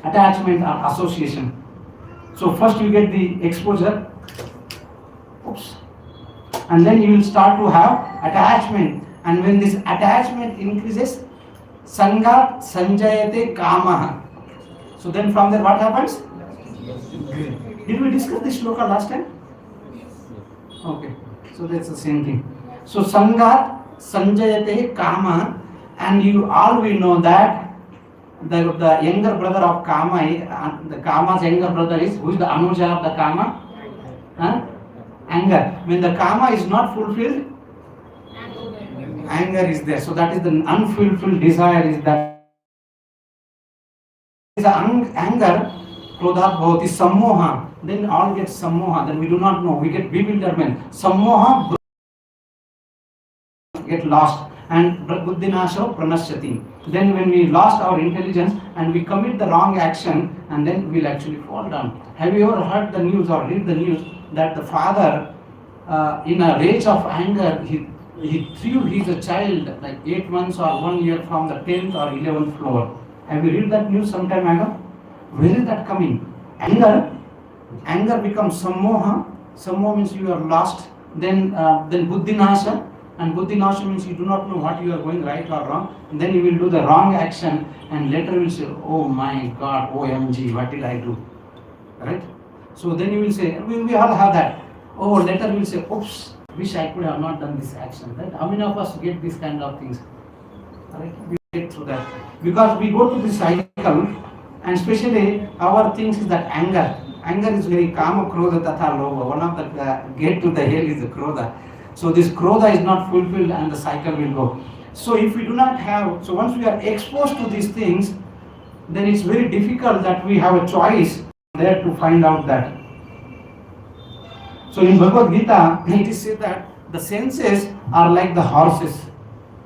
attachment or association. So first you get the exposure. Oops. And then you will start to have attachment, and when this attachment increases, sanga sanjayate kamaha. So then from there what happens? Did we discuss this shloka last time? Okay, so that's the same thing. So sanga sanjayate kama, and you all will know that the younger brother of kama, the kama's younger brother is, who is the anuja of the kama? Anger. When the kama is not fulfilled, Anger is there. So that is the unfulfilled desire is that. Is anger, krodhat bhavati sammoha, then all get sammoha, then we do not know, we get bewilderment. Sammoha get lost and buddhinasho pranashyati. Then when we lost our intelligence and we commit the wrong action and then we'll actually fall down. Have you ever heard the news or read the news that the father in a rage of anger he threw his child like 8 months or 1 year from the 10th or 11th floor? Have you read that news sometime ago? Where is that coming? Anger becomes sammoha. Sammoha means you are lost. Then buddhinasha, and buddhinasha means you do not know what you are going right or wrong. And then you will do the wrong action, and later you will say, "Oh my God, OMG, what did I do?" Right? So then you will say, we all have that. Oh, later we will say, "Oops, wish I could have not done this action." Right? How many of us get these kind of things? Right? We get through that because we go to this cycle, and especially our things is that anger. Anger is very kama, krodha, tatha, lobha. One of the gate to the hell is the krodha. So this krodha is not fulfilled, and the cycle will go. So if we do not have, so once we are exposed to these things, then it's very difficult that we have a choice there to find out that. So in Bhagavad Gita, it is said that the senses are like the horses.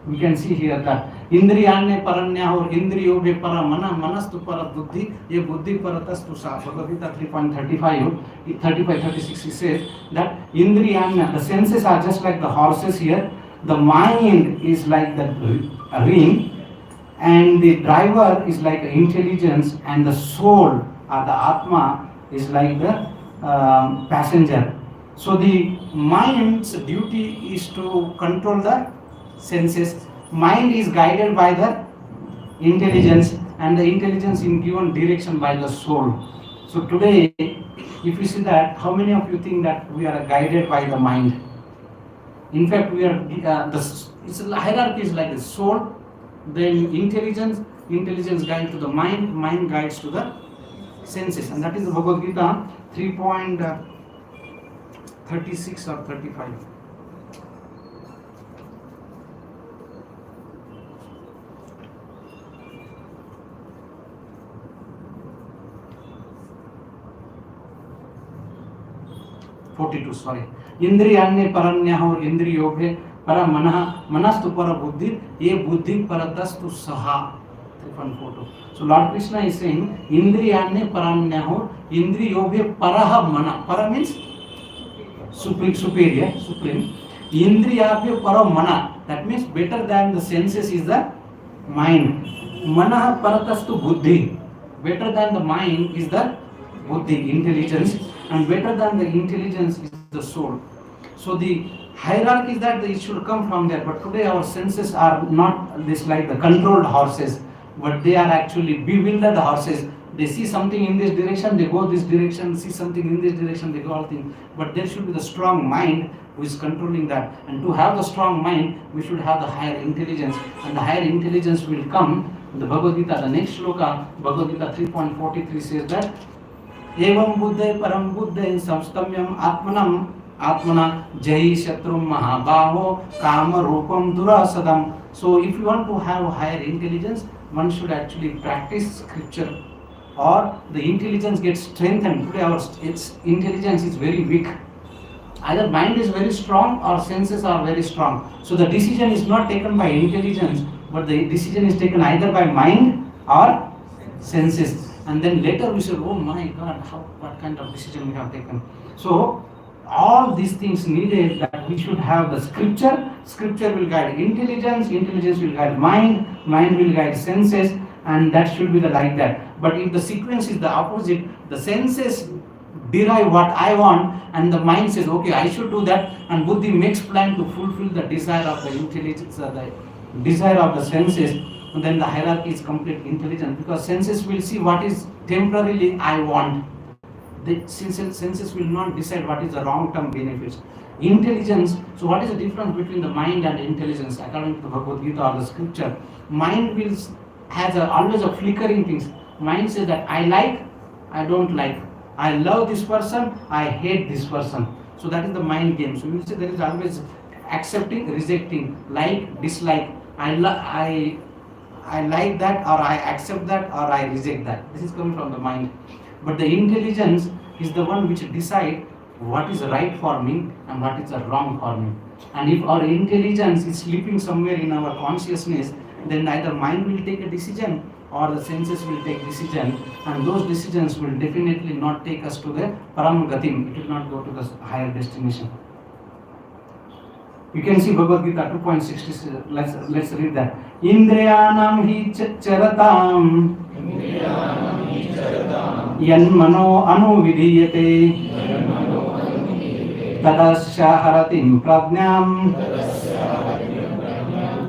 We can see here that Indriyane paranya or Indriyo be para mana manastu para buddhi ye buddhi paratastu sa. Bhagavad Gita 3.35, 36 he says that Indriyane, the senses are just like the horses here. The mind is like the ring, and the driver is like intelligence, and the soul or the atma is like the passenger. So the mind's duty is to control the senses. Mind is guided by the intelligence, and the intelligence is given direction by the soul. So today, if you see that, how many of you think that we are guided by the mind? In fact, we are it's a hierarchy is like this: soul, then intelligence guides to the mind, mind guides to the senses, and that is the Bhagavad Gita 3.36 or 35. Sorry. Indriyane paranya or indriyobhe para manah manastu para buddhi ye buddhi paratastu saha. 3.42. So Lord Krishna is saying indriyane paranya or indriyobhe paraha mana. Para means supreme. Indriyabhe para mana. That means better than the senses is the mind. Manah paratastu buddhi. Better than the mind is the buddhi, intelligence. And better than the intelligence is the soul. So the hierarchy is that it should come from there. But today our senses are not this like the controlled horses, but they are actually bewildered horses. They see something in this direction, they go this direction. See something in this direction, they go all things. But there should be the strong mind who is controlling that. And to have the strong mind, we should have the higher intelligence. And the higher intelligence will come. The Bhagavad Gita, the next shloka, Bhagavad Gita 3.43 says that एवं बुद्धे परम बुद्धे संस्तम्यम आत्मना जय शत्रुम महाबाहो काम रूपम दुरासदम. So if you want to have higher intelligence, one should actually practice scripture, or the intelligence gets strengthened. Today our intelligence is very weak. Either mind is very strong or senses are very strong. So the decision is not taken by intelligence, but the decision is taken either by mind or senses. And then later we say, oh my God, what kind of decision we have taken. So all these things needed that we should have the scripture. Scripture will guide intelligence will guide mind will guide senses, and that should be the like that. But if the sequence is the opposite, the senses derive what I want, and the mind says, okay, I should do that, and buddhi makes plan to fulfill the desire of the intelligence, the desire of the senses. And then the hierarchy is complete intelligence, because senses will see what is temporarily I want. The senses will not decide what is the long-term benefits. Intelligence, so what is the difference between the mind and intelligence according to the Bhagavad Gita or the scripture? Mind has always a flickering things. Mind says that I like, I don't like. I love this person, I hate this person. So that is the mind game. So you will say there is always accepting, rejecting, like, dislike. I like that, or I accept that, or I reject that. This is coming from the mind. But the intelligence is the one which decide what is right for me and what is wrong for me. And if our intelligence is sleeping somewhere in our consciousness, then either mind will take a decision or the senses will take decision, and those decisions will definitely not take us to the param gatim. It will not go to the higher destination. You can see Bhagavad Gita 2.66. Let's read that. Indriyanam hi charatam yan mano anuvidiyate tadasya haratim prajnam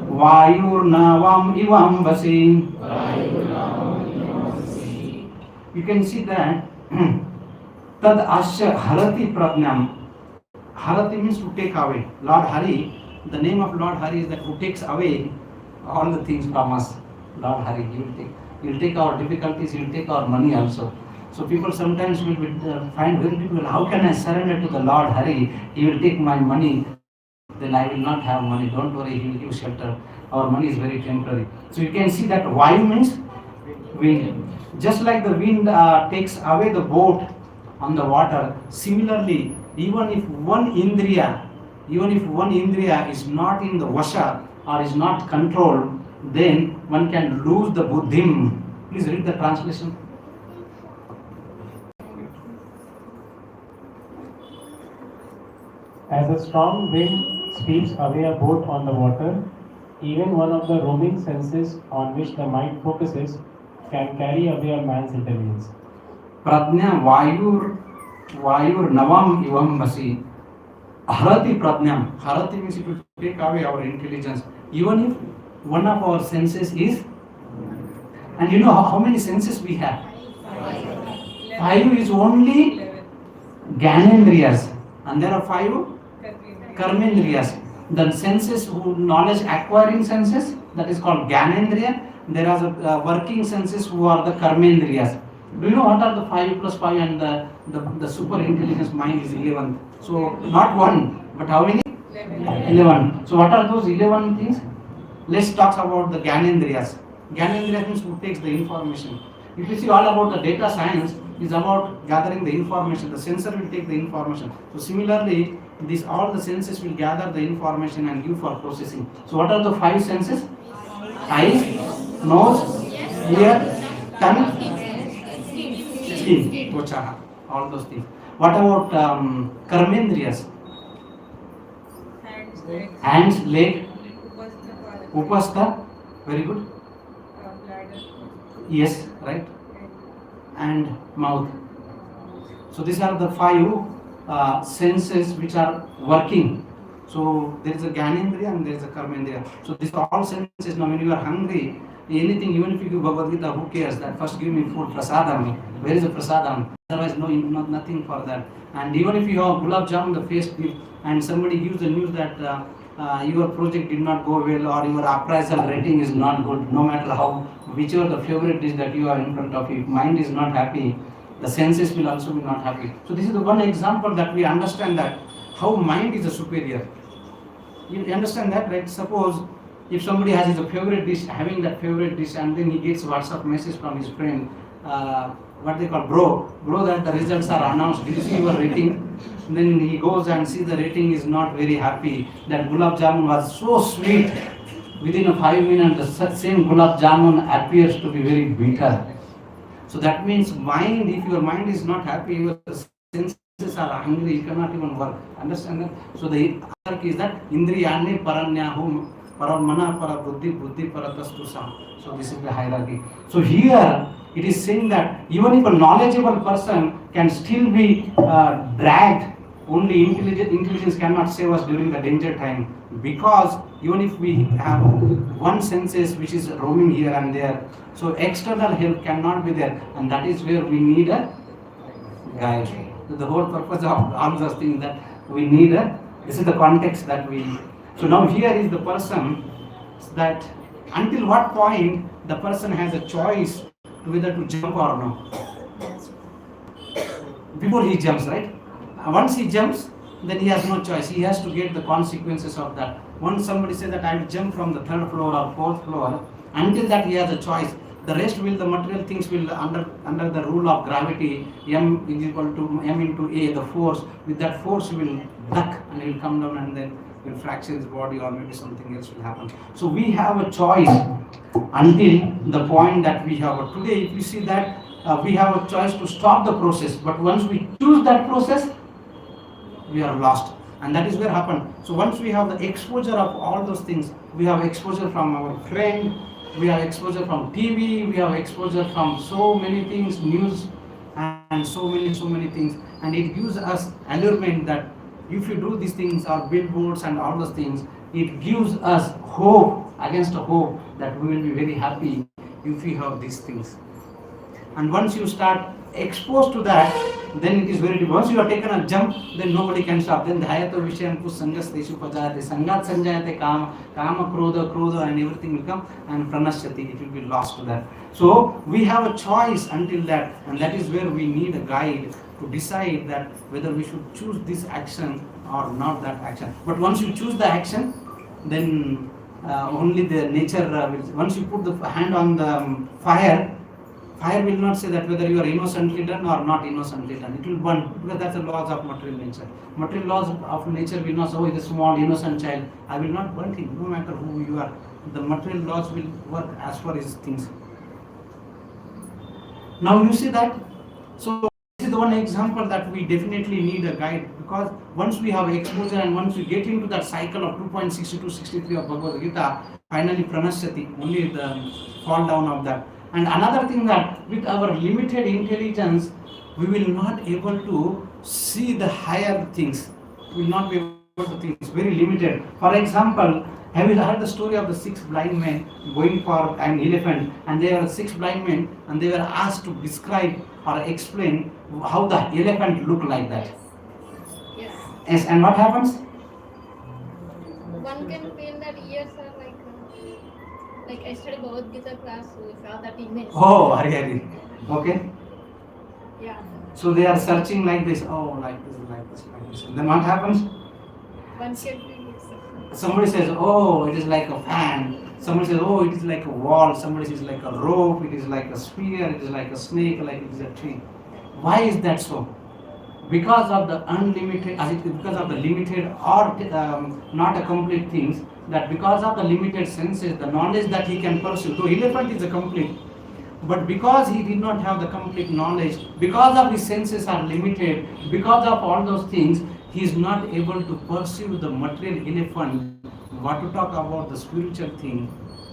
vayurnavam ivam vasi. You can see that tad asya harati prajnam. Harati means to take away. Lord Hari, the name of Lord Hari is that who takes away all the things from us. Lord Hari, He will take our difficulties, He will take our money also. So people sometimes will find very difficult, how can I surrender to the Lord Hari? He will take my money, then I will not have money. Don't worry, He will give shelter. Our money is very temporary. So you can see that Vayu means wind. Just like the wind takes away the boat on the water, similarly, even if one indriya is not in the vasha or is not controlled, then one can lose the buddhim. Please read the translation. As a strong wind sweeps away a boat on the water, even one of the roaming senses on which the mind focuses can carry away a man's intelligence. Pradnya Vayur Navam Ivam Vasi. Harati Pradnyam. Harati means it will take away our intelligence. Even if one of our senses is, and you know how many senses we have? 5 is only Gyanendriyas, and there are 5 Karmendriyas. The senses, knowledge acquiring senses, that is called Gyanendriya. There are working senses who are the Karmendriyas. Do you know what are the 5 plus 5 and the super intelligence mind is 11? So not 1, but how many? 11. So what are those 11 things? Let's talk about the Gyanendriyas. Gyanendriya means who takes the information. If you see all about the data science, is about gathering the information. The sensor will take the information. So similarly, all the senses will gather the information and give for processing. So what are the 5 senses? Eyes, nose, ear, tongue, skin, tvacha, all those things. What about karmendriyas? Hands, leg, upastha, very good. Yes, right. And mouth. So these are the 5 senses which are working. So there is a Gyanendriya and there is a Karmendriya. So these are all senses. Now when you are hungry, anything, even if you give Bhagavad Gita, who cares? That first give me food, prasadam. Where is the prasadam? Otherwise, nothing for that. And even if you have gulab jamun, the face gift, and somebody gives the news that your project did not go well or your appraisal rating is not good, no matter how, whichever the favorite dish that you are in front of you, if mind is not happy, the senses will also be not happy. So this is the one example that we understand that how mind is a superior. You understand that, right? Suppose if somebody has his favorite dish, having that favorite dish, and then he gets WhatsApp message from his friend, what they call bro, that the results are announced. Did you see your rating? And then he goes and sees the rating is not very happy. That gulab jamun was so sweet. Within 5 minutes, the same gulab jamun appears to be very bitter. So that means mind, if your mind is not happy, your senses are hungry, you cannot even work. Understand that? So the hierarchy is that indriyane paranyahum paramana para buddhi paratastu sam. So this is the hierarchy. So here it is saying that even if a knowledgeable person can still be dragged, only intelligence cannot save us during the danger time. Because even if we have one senses which is roaming here and there, so external help cannot be there, and that is where we need a guide. So the whole purpose of all those things that we need this is the context that we. So now here is the person that until what point the person has a choice to whether to jump or no. Before he jumps, right? Once he jumps, then he has no choice. He has to get the consequences of that. Once somebody says that I will jump from the third floor or fourth floor, until that he has a choice. The rest will, the material things will, under the rule of gravity, m is equal to m into a, the force. With that force, he will duck and he will come down and then will fracture his body, or maybe something else will happen. So we have a choice until the point that we have. Today, if you see that we have a choice to stop the process, but once we choose that process, we are lost. And that is where happen. So once we have the exposure of all those things, we have exposure from our friend, we have exposure from TV, we have exposure from so many things, news, and so many things, and it gives us allurement that if you do these things, or billboards and all those things, it gives us hope against a hope that we will be very happy if we have these things. And once you start exposed to that, then it is very difficult. Once you have taken a jump, then nobody can stop. Then dhayato vishayam sangas teshu pajayate, sangat sanjayate kama, kama krodha, and everything will come, and pranashyati, it will be lost to that. So we have a choice until that, and that is where we need a guide to decide that whether we should choose this action or not that action. But once you choose the action, then only the nature will, once you put the hand on the fire will not say that whether you are innocently done or not innocently done. It will burn, because that's the laws of material nature. Material laws of nature will not say, oh, he's a small innocent child, I will not burn him, no matter who you are. The material laws will work as per his things. Now you see that. So this is the one example that we definitely need a guide, because once we have exposure and once we get into that cycle of 2.62-63 of Bhagavad Gita, finally pranashyati, only the fall down of that. And another thing, that with our limited intelligence, we will not able to see the higher things. We will not be able to think. It's very limited. For example, have you heard the story of the 6 blind men going for an elephant, and there are 6 blind men, and they were asked to describe or explain how the elephant looked like that. Yes. Yes, and what happens? One can feel that ears are like I studied Bhagavad Gita class, so we saw that image. Oh, Hari. Okay. Yeah. So they are searching like this. Oh, like this. And then what happens? One can feel it. Somebody says, oh, it is like a fan. Somebody says, oh, it is like a wall. Somebody says like a rope. It is like a spear. It is like a snake. Like it is a tree. Why is that so? Because of the unlimited, because of the limited or not a complete things. That because of the limited senses, the knowledge that he can pursue. So elephant is a complete. But because he did not have the complete knowledge, because of his senses are limited, because of all those things, he is not able to pursue the material elephant. What to talk about the spiritual thing?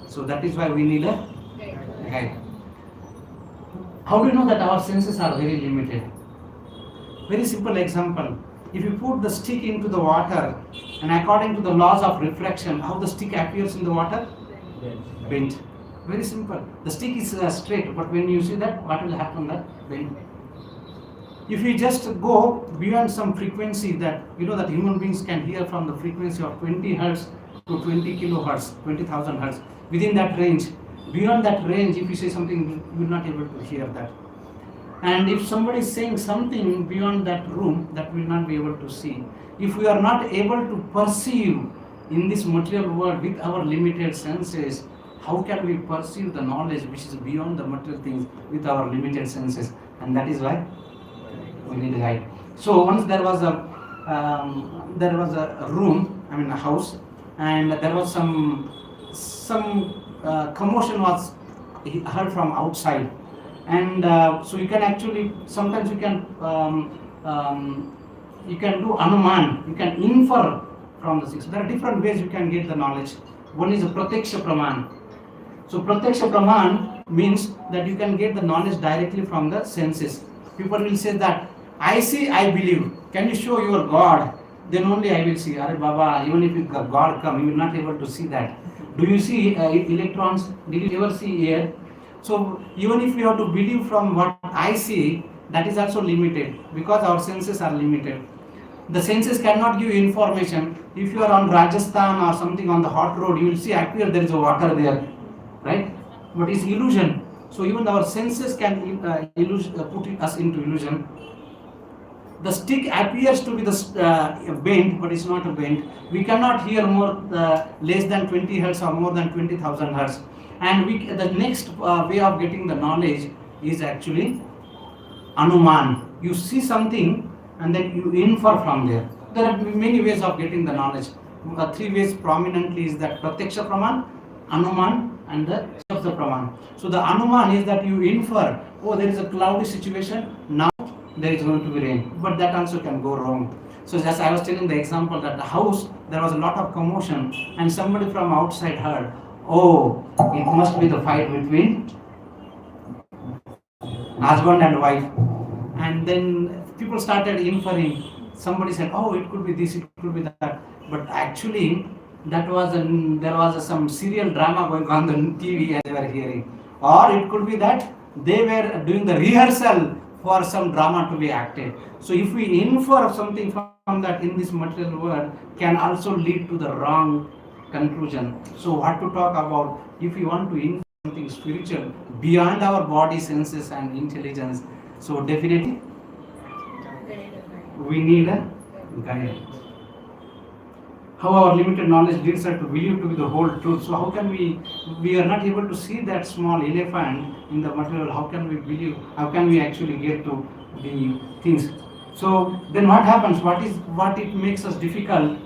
So that is why we need a guide. How do you know that our senses are very limited? Very simple example. If you put the stick into the water, and according to the laws of refraction, how the stick appears in the water? Bent. Very simple. The stick is straight, but when you see that, what will happen? That bend. If you just go beyond some frequency, that you know that human beings can hear from the frequency of 20 hertz to 20 kilohertz, 20,000 hertz. Within that range, beyond that range, if you say something, you will not able to hear that. And if somebody is saying something beyond that room, that we will not be able to see. If we are not able to perceive in this material world with our limited senses, how can we perceive the knowledge which is beyond the material things with our limited senses? And that is why we need a guide. So once there was a room, a house, and there was some commotion was heard from outside. And so you can actually, sometimes you can do anuman, you can infer from the six. There are different ways you can get the knowledge. One is a pratyaksha praman. So pratyaksha praman means that you can get the knowledge directly from the senses. People will say that, I see, I believe. Can you show your God? Then only I will see. Are Baba, even if God come, you will not able to see that. Do you see electrons? Did you ever see air? So even if you have to believe from what I see, that is also limited, because our senses are limited. The senses cannot give information. If you are on Rajasthan or something on the hot road, you will see appear there is a water there, right? But it's illusion. So even our senses can put us into illusion. The stick appears to be bent, but it's not a bent. We cannot hear more less than 20 hertz or more than 20,000 hertz. And the next way of getting the knowledge is actually anuman. You see something and then you infer from there. There are many ways of getting the knowledge. Three ways prominently is that pratyaksha praman, anuman, and the shabda praman. So the anuman is that you infer, oh, there is a cloudy situation, now there is going to be rain. But that also can go wrong. So just I was telling the example that the house, there was a lot of commotion and somebody from outside heard, oh, it must be the fight between husband and wife. And then people started inferring. Somebody said, oh, it could be this, it could be that. But actually, there was some serial drama going on the TV and they were hearing. Or it could be that they were doing the rehearsal for some drama to be acted. So if we infer something from that in this material world, can also lead to the wrong conclusion. So what to talk about if we want to infer something spiritual beyond our body, senses and intelligence? So definitely we need a guide. How our limited knowledge leads us to believe to be the whole truth. So how can we are not able to see that small elephant in the material, how can we believe, how can we actually get to the things? So then what happens, what it makes us difficult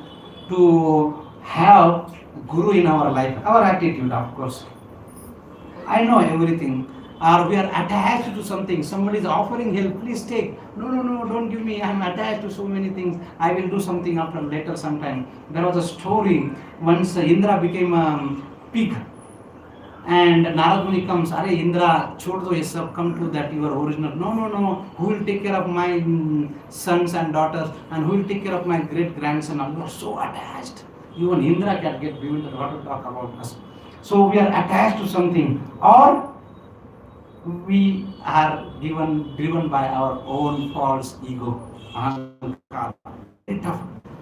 to have guru in our life? Our attitude, of course. I know everything. Or we are attached to something, somebody is offering help, please take. No, don't give me, I am attached to so many things, I will do something after later sometime. There was a story, once Indra became a pig and Narad Muni comes, Are Indra, chhod do ye sab, come to that your original. No, who will take care of my sons and daughters and who will take care of my great grandson? You are so attached. Even Indra can get bewildered what to talk about us. So we are attached to something, or we are driven by our own false ego.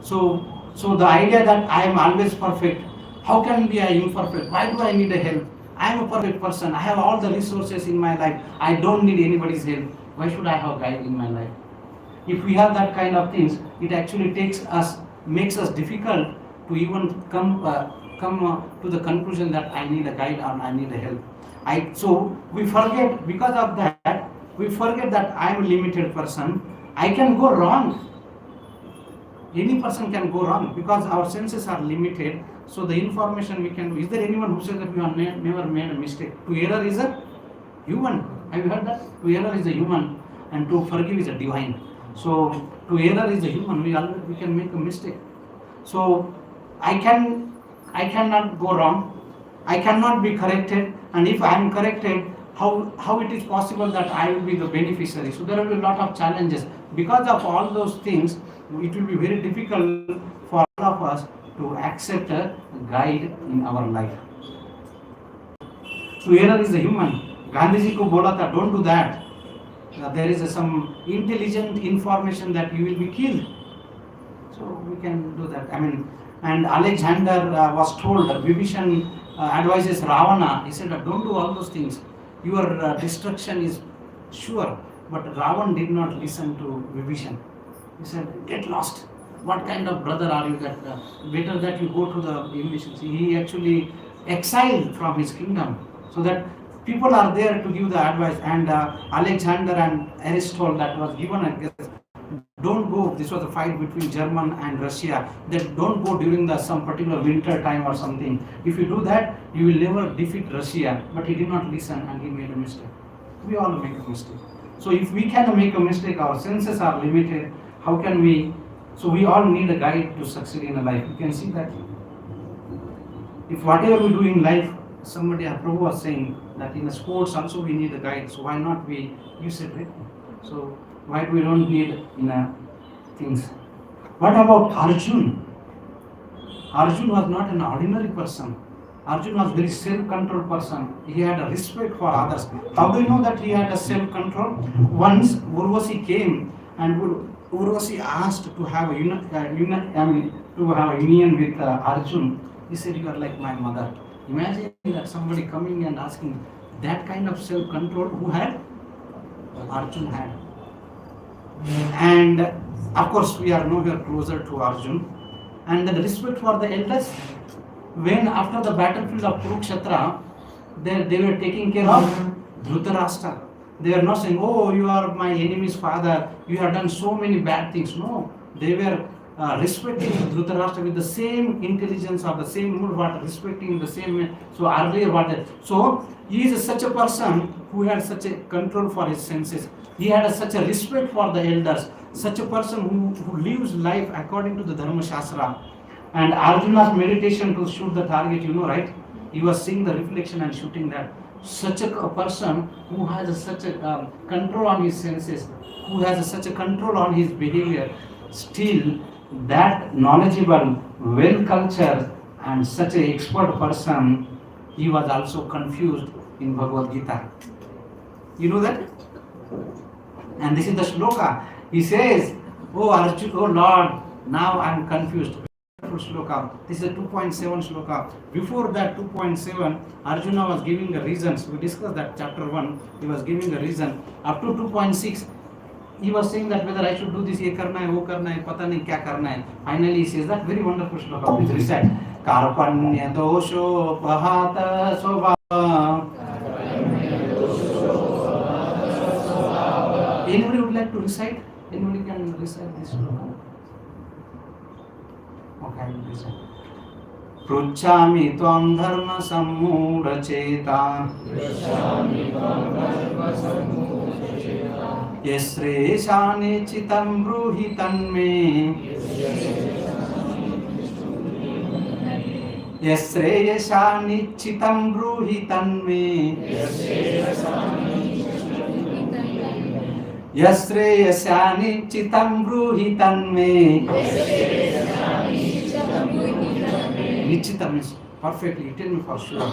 So the idea that I am always perfect, how can be I imperfect? Why do I need a help? I am a perfect person. I have all the resources in my life. I don't need anybody's help. Why should I have a guide in my life? If we have that kind of things, it actually makes us difficult to even come to the conclusion that I need a guide or I need a help. So we forget, because of that, we forget that I am a limited person. I can go wrong. Any person can go wrong because our senses are limited. So the information we can. Is there anyone who says that we have never made a mistake? To err is a human. Have you heard that? To err is a human, and to forgive is a divine. So to err is a human. We can make a mistake. So I cannot go wrong. I cannot be corrected. And if I am corrected, how it is possible that I will be the beneficiary? So there will be a lot of challenges. Because of all those things, it will be very difficult for all of us to accept a guide in our life. So error is a human. Gandhiji ko bola tha, don't do that. There is some intelligent information that you will be killed. So we can do that. And Alexander was told, Vibhishan advises Ravana, he said, don't do all those things. Your destruction is sure. But Ravan did not listen to Vibhishan. He said, get lost. What kind of brother are you that better that you go to the emissions? He actually exiled from his kingdom. So that people are there to give the advice. And Alexander and Aristotle that was given, I guess, don't go, this was a fight between German and Russia, that don't go during some particular winter time or something. If you do that, you will never defeat Russia. But he did not listen and he made a mistake. We all make a mistake. So if we can make a mistake, our senses are limited, how can we? So we all need a guide to succeed in a life. You can see that. If whatever we do in life, somebody, Prabhu was saying that in sports also we need a guide. So why not we use it, right? So why we don't need things? What about Arjun? Arjun was not an ordinary person. Arjun was a very self-controlled person. He had a respect for others. How do you know that he had a self-control? Once Urvasi came and Urvasi asked to have a union with Arjun. He said, you are like my mother. Imagine that somebody coming and asking that kind of self-control. Who had? Arjun had. And of course, we are nowhere closer to Arjun. And the respect for the elders, when after the battlefield of Kurukshetra, they were taking care of Dhritarashtra. They were not saying, oh, you are my enemy's father, you have done so many bad things. No, they were respecting Dhritarashtra with the same intelligence or the same mood, what respecting the same. So earlier, so he is such a person who had such a control for his senses. He had such a respect for the elders, such a person who lives life according to the Dharma Shastra. And Arjuna's meditation to shoot the target, right? He was seeing the reflection and shooting that. Such a person who has such a control on his senses, who has such a control on his behavior, still that knowledgeable, well cultured, and such an expert person, he was also confused in Bhagavad Gita. You know that? And this is the shloka. He says, oh Arjuna, oh Lord, now I am confused. Shloka. This is a 2.7 shloka. Before that 2.7, Arjuna was giving the reasons. We discussed that chapter 1. He was giving the reason. Up to 2.6, he was saying that whether I should do this, ye karna hai, wo karna hai, pata nahi kya karna hai. Finally, he says that very wonderful shloka. Please recite. Karpanya dosho pahata svabhava. Anybody would like to recite? Anybody can recite this shloka? Okay, I will recite. Pruchami tvam dharma sammudacheta yasreshani chitam bruhi tanme yasreshani chitam bruhi tanme yasreshani chitam bruhi tanme. Nichita means perfectly, you tell me for sure.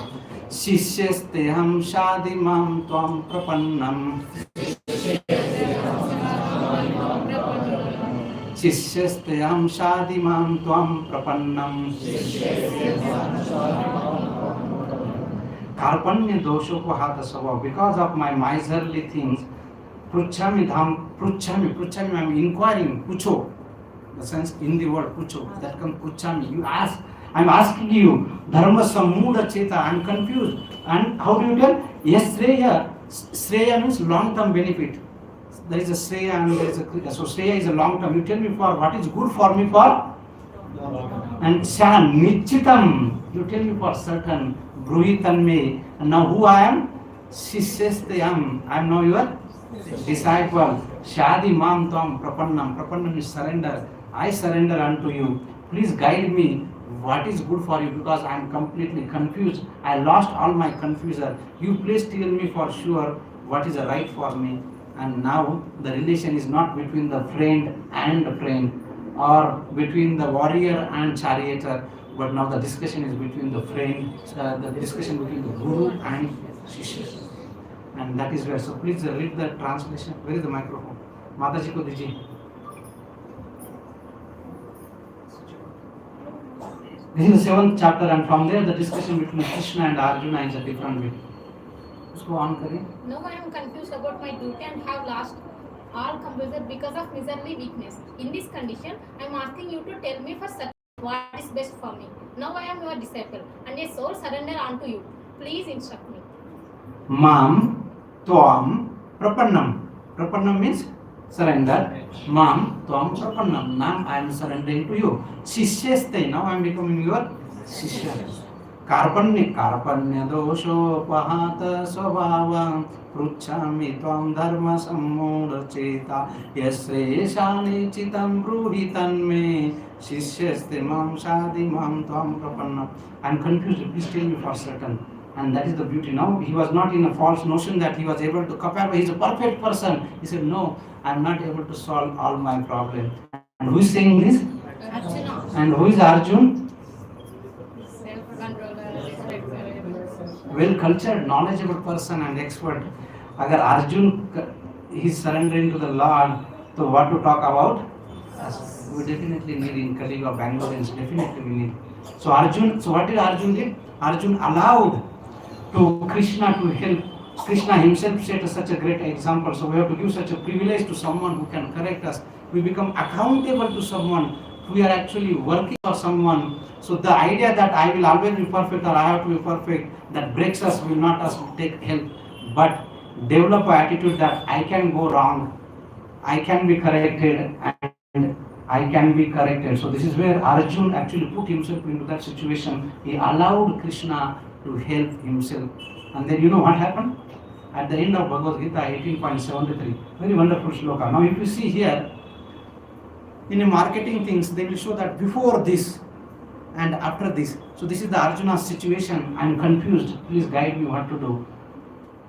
Shishyeste ham shadimam tvam prapannam. Shishyeste ham shadimam tvam prapannam. Karpanya dosho pahata svabhava. Because of my miserly things, pruchami, I am inquiring, pucho. The sense in the word pucho, that comes pruchami. You ask. I'm asking you, dharma samuda cheta, I'm confused. And how do you tell? Yes, Sreya. Sreya means long-term benefit. There is a Sreya and there is a, so Sreya is a long-term. You tell me for what is good for me for? And Shan, Nichitam, you tell me for certain. Bruhitan me. And now who I am? Shishyastayam, I am now your disciple. Shadi mam tam prapannam. Prapannam is surrender. I surrender unto you. Please guide me. What is good for you, because I am completely confused. I lost all my confuser. You please tell me for sure what is right for me. And now the relation is not between the friend and the friend, or between the warrior and charioteer, but now the discussion is between the friend, the discussion between the guru and shishya. And that is where. So please read the translation. Where is the microphone? Mataji ko dijiye. This is the 7th chapter, and from there the discussion between Krishna and Arjuna is a different way. Usko on kare. Now I am confused about my duty and have lost all composure because of miserly weakness. In this condition, I am asking you to tell me for certain what is best for me. Now I am your disciple and a soul surrender unto you. Please instruct me. Mam tvam prapannam. Prapannam means surrender. Mam tvam prapannam. Now I am surrendering to you. Shishyeste, now I am becoming your shishya. Karpanya dosho pahata svabhava pruchami tvam dharma sammudacheta yasreshani chitam bruhi tanme shishyeste mam shadi mam tvam prapannam. I am confused, please tell me for certain. And that is the beauty. Now he was not in a false notion that he was able to compare. He is a perfect person. He said, no, I am not able to solve all my problems. And who is saying this? Arjuna. And who is Arjun? Well cultured, knowledgeable person and expert. Agar Arjun is surrendering to the Lord, so what to talk about? We definitely need in Kali Yuga Bangaloreans, definitely we need. So Arjun, so what did Arjun did? Arjun allowed to Krishna to help Krishna himself set such a great example. So we have to give such a privilege to someone who can correct us. We become accountable to someone. We are actually working for someone. So the idea that I will always be perfect or I have to be perfect, that breaks us, will not us take help. But develop an attitude that I can go wrong, I can be corrected, and I can be corrected. So this is where Arjun actually put himself into that situation. He allowed Krishna to help himself. And then you know what happened? At the end of Bhagavad Gita 18.73, very wonderful shloka. Now if you see here, in the marketing things, they will show that before this and after this. So this is the Arjuna's situation. I am confused. Please guide me what to do.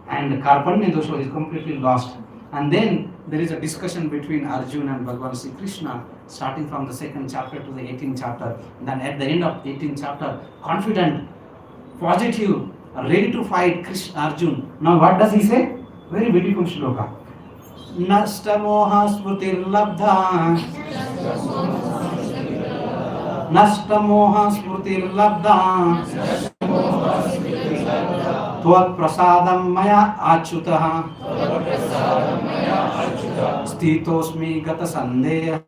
And Karpanya Dosha is completely lost. And then there is a discussion between Arjuna and Bhagavan Sri Krishna, starting from the 2nd chapter to the 18th chapter. And then at the end of the 18th chapter, confident, positive, ready to fight Arjun. Now what does he say? Very beautiful shloka. Nasta moha smrutir labdha. Nasta moha smrutir labdha. Tvat prasadam maya achyutah. Stitosmi gata sandeha.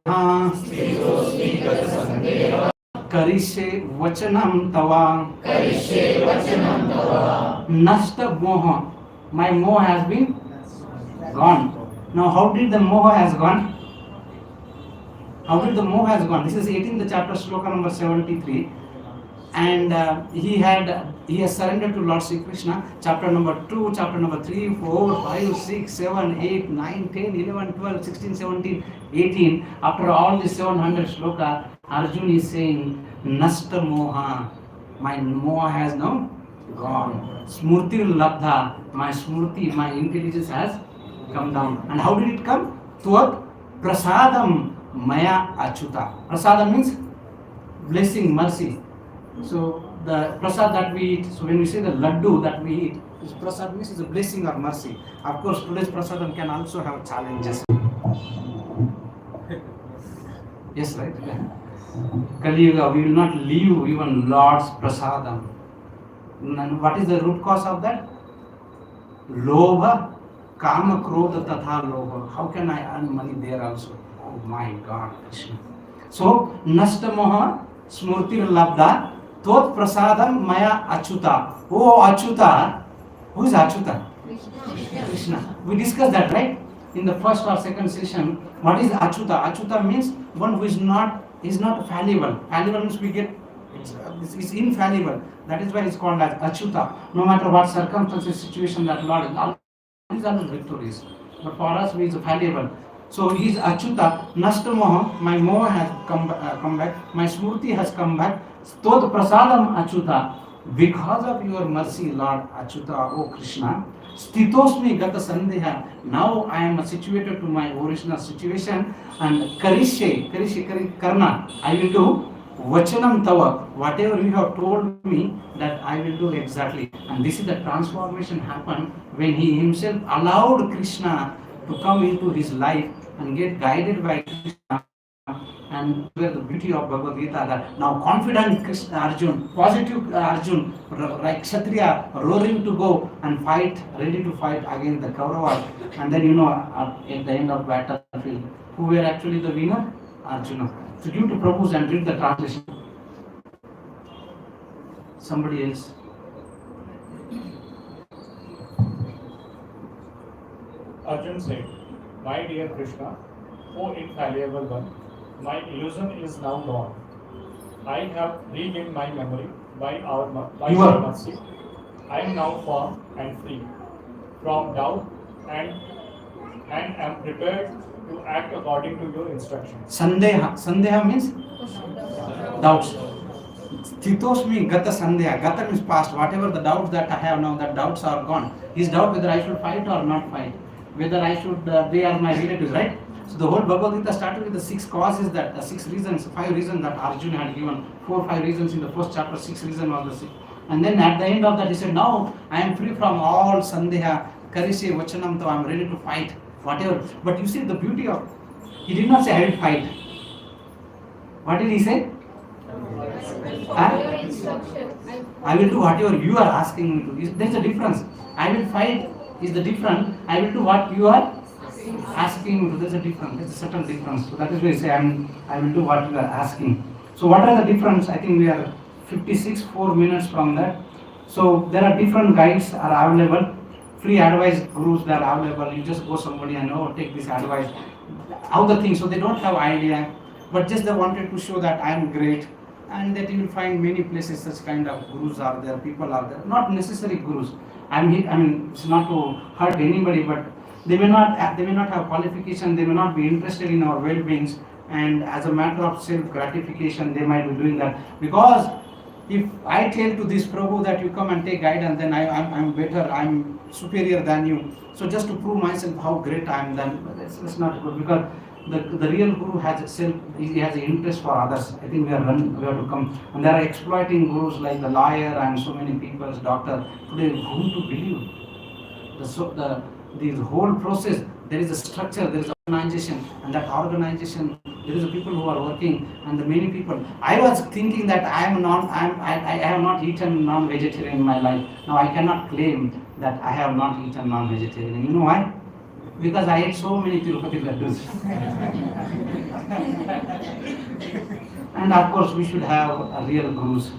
Karishe vachanam tava. Nasta moha. My moha has been gone. Now how did the moha has gone? How did the moha has gone? This is 18th chapter, shloka number 73. And he has surrendered to Lord Sri Krishna. Chapter number 2, chapter number 3, 4, 5, 6, 7, 8, 9, 10, 11, 12, 16, 17, 18. After all the 700 shloka, Arjun is saying, Nasta moha. My moha has now gone. Smurtir labdha. My smurti, my intelligence has come down. And how did it come? Tvat prasadam maya achyuta. Prasadam means blessing, mercy. So the prasad that we eat, so when we say the laddu that we eat, this prasad means it's a blessing or mercy. Of course, today's prasadam can also have challenges. Yes, right? Kali Yuga, we will not leave even Lord's prasadam. And what is the root cause of that? Lobha, kama, krodha, tatha, lobha. How can I earn money there also? Oh my God, Krishna. So, nasta moha, smurtir labdha, tot prasadam maya achyuta. Oh Achyuta, who is Achyuta? Krishna. We discussed that, right? In the first or second session, what is Achyuta? Achyuta means one who is not fallible. Fallible means we get, it's infallible. That is why it's called as Achyuta. No matter what circumstances, situation that Lord is always victorious. But for us, he is fallible. So he is Achyuta. Nasta moha, my moha has come back. My smurti has come back. Stod prasadam Achyuta. Because of your mercy, Lord Achyuta, O Krishna. Stitosmi gata sandeha. Now I am situated to my original situation. And karna. I will do vachanam tava. Whatever you have told me, that I will do exactly. And this is the transformation happened when he himself allowed Krishna to come into his life and get guided by Krishna. And where the beauty of Bhagavad Gita, that now confident Krishna, Arjun, positive Arjun, like Kshatriya, roaring to go and fight, ready to fight against the Kauravas. And then at the end of battlefield, who were actually the winner? Arjuna. So give to Prabhu's and read the translation. Somebody else. Arjun said, My dear Krishna, O infallible one, my illusion is now gone. I have regained my memory by your mercy. I am now firm and free from doubt and am prepared to act according to your instructions. Sandeha. Sandeha means doubts. Stitosmi gata sandeha. Gata means past. Whatever the doubts that I have now, that doubts are gone. His doubt whether I should fight or not fight. Whether I should, they are my relatives, right? So the whole Bhagavad Gita started with the 6 causes, that the 6 reasons, 5 reasons that Arjuna had given. 4 or 5 reasons in the first chapter, 6 reasons was the 6. And then at the end of that he said, now I am free from all sandeha, karishe vachanam tava, I am ready to fight, whatever. But you see the beauty of, he did not say I will fight. What did he say? I will do whatever you are asking me to. There is a difference. I will fight is the different. I will do what you are asking. There's a difference. There's a certain difference. So that is why I say I will do what you are asking. So what are the difference? I think we are 4 minutes from that. So there are different guides are available. Free advice gurus that are available. You just go somebody and take this advice. How the thing? So they don't have idea, but just they wanted to show that I am great, and that you will find many places such kind of gurus are there. People are there. Not necessary gurus. I mean, it's not to hurt anybody, but they may not have qualification. They may not be interested in our well-beings, and as a matter of self-gratification, they might be doing that. Because if I tell to this Prabhu that you come and take guidance, then I'm better, I'm superior than you. So just to prove myself how great I am, then it's not good. Because the real guru has he has an interest for others. I think we have to come. And there are exploiting gurus like the lawyer and so many people, doctor. Today, whom to believe? The whole process, there is a structure, there is an organization, and that organization, there is a people who are working, and the many people. I was thinking that I have not eaten non-vegetarian in my life. Now I cannot claim that I have not eaten non-vegetarian. You know why? Because I ate so many Tirupati laddus. And of course we should have a real gurus.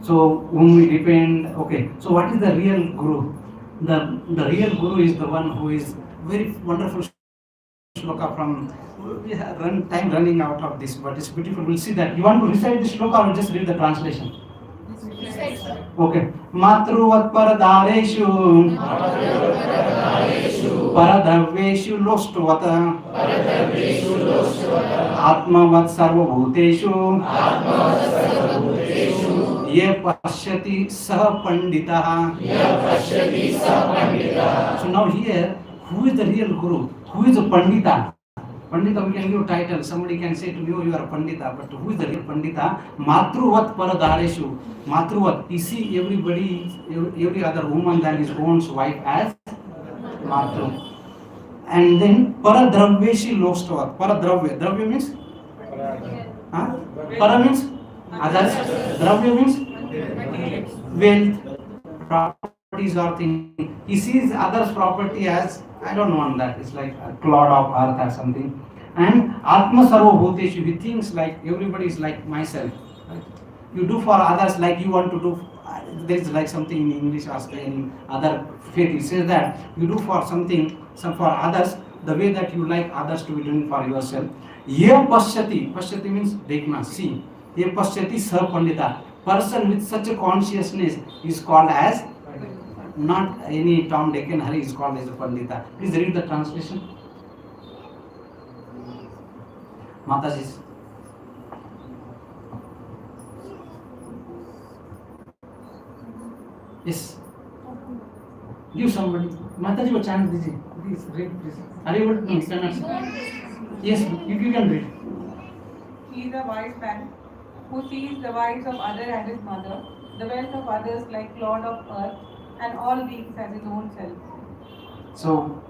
So whom we depend. Okay. So what is the real guru? The real guru is the one who is very wonderful shloka from. We have time running out of this, but it's beautiful. We'll see that. You want to recite the shloka or just read the translation? Okay. Matruvat paradareshu paradaveshu lostvata atmavat sarvabhuteshu ye pashyati sah panditah. So now here, who is the real guru? Who is a pandita? Pandita, we can give title. Somebody can say to me, oh, you are a pandita. But who is the real pandita? Matruvat paradareshu. Matruvat. You see every other woman than his own wife as matru. And then paradravyeshi lostavat. Paradravya. Dravya means? Para means others. Dravya means wealth, properties or things. He sees others' property as, I don't want that. It's like a clod of earth or something. And Atma Sarva Bhuteshu, he thinks like everybody is like myself. Right? You do for others like you want to do. There is like something in English or in other faith. He says that you do for something, for others, the way that you like others to be doing for yourself. Ye Pashyati. Pashyati means dekna, see. Ye Pashyati Sah Pandita. Person with such a consciousness is called as, not any Tom, Dick and Harry is called as a Pandita. Please read the translation. Mataji. Yes. Give somebody. Mataji, what chance did you? Please read, please. Are you able to understand? Yes, you can read. He is a wise man who sees the wives of other and his mother, the wealth of others like clod of earth, and all beings as his own self. So,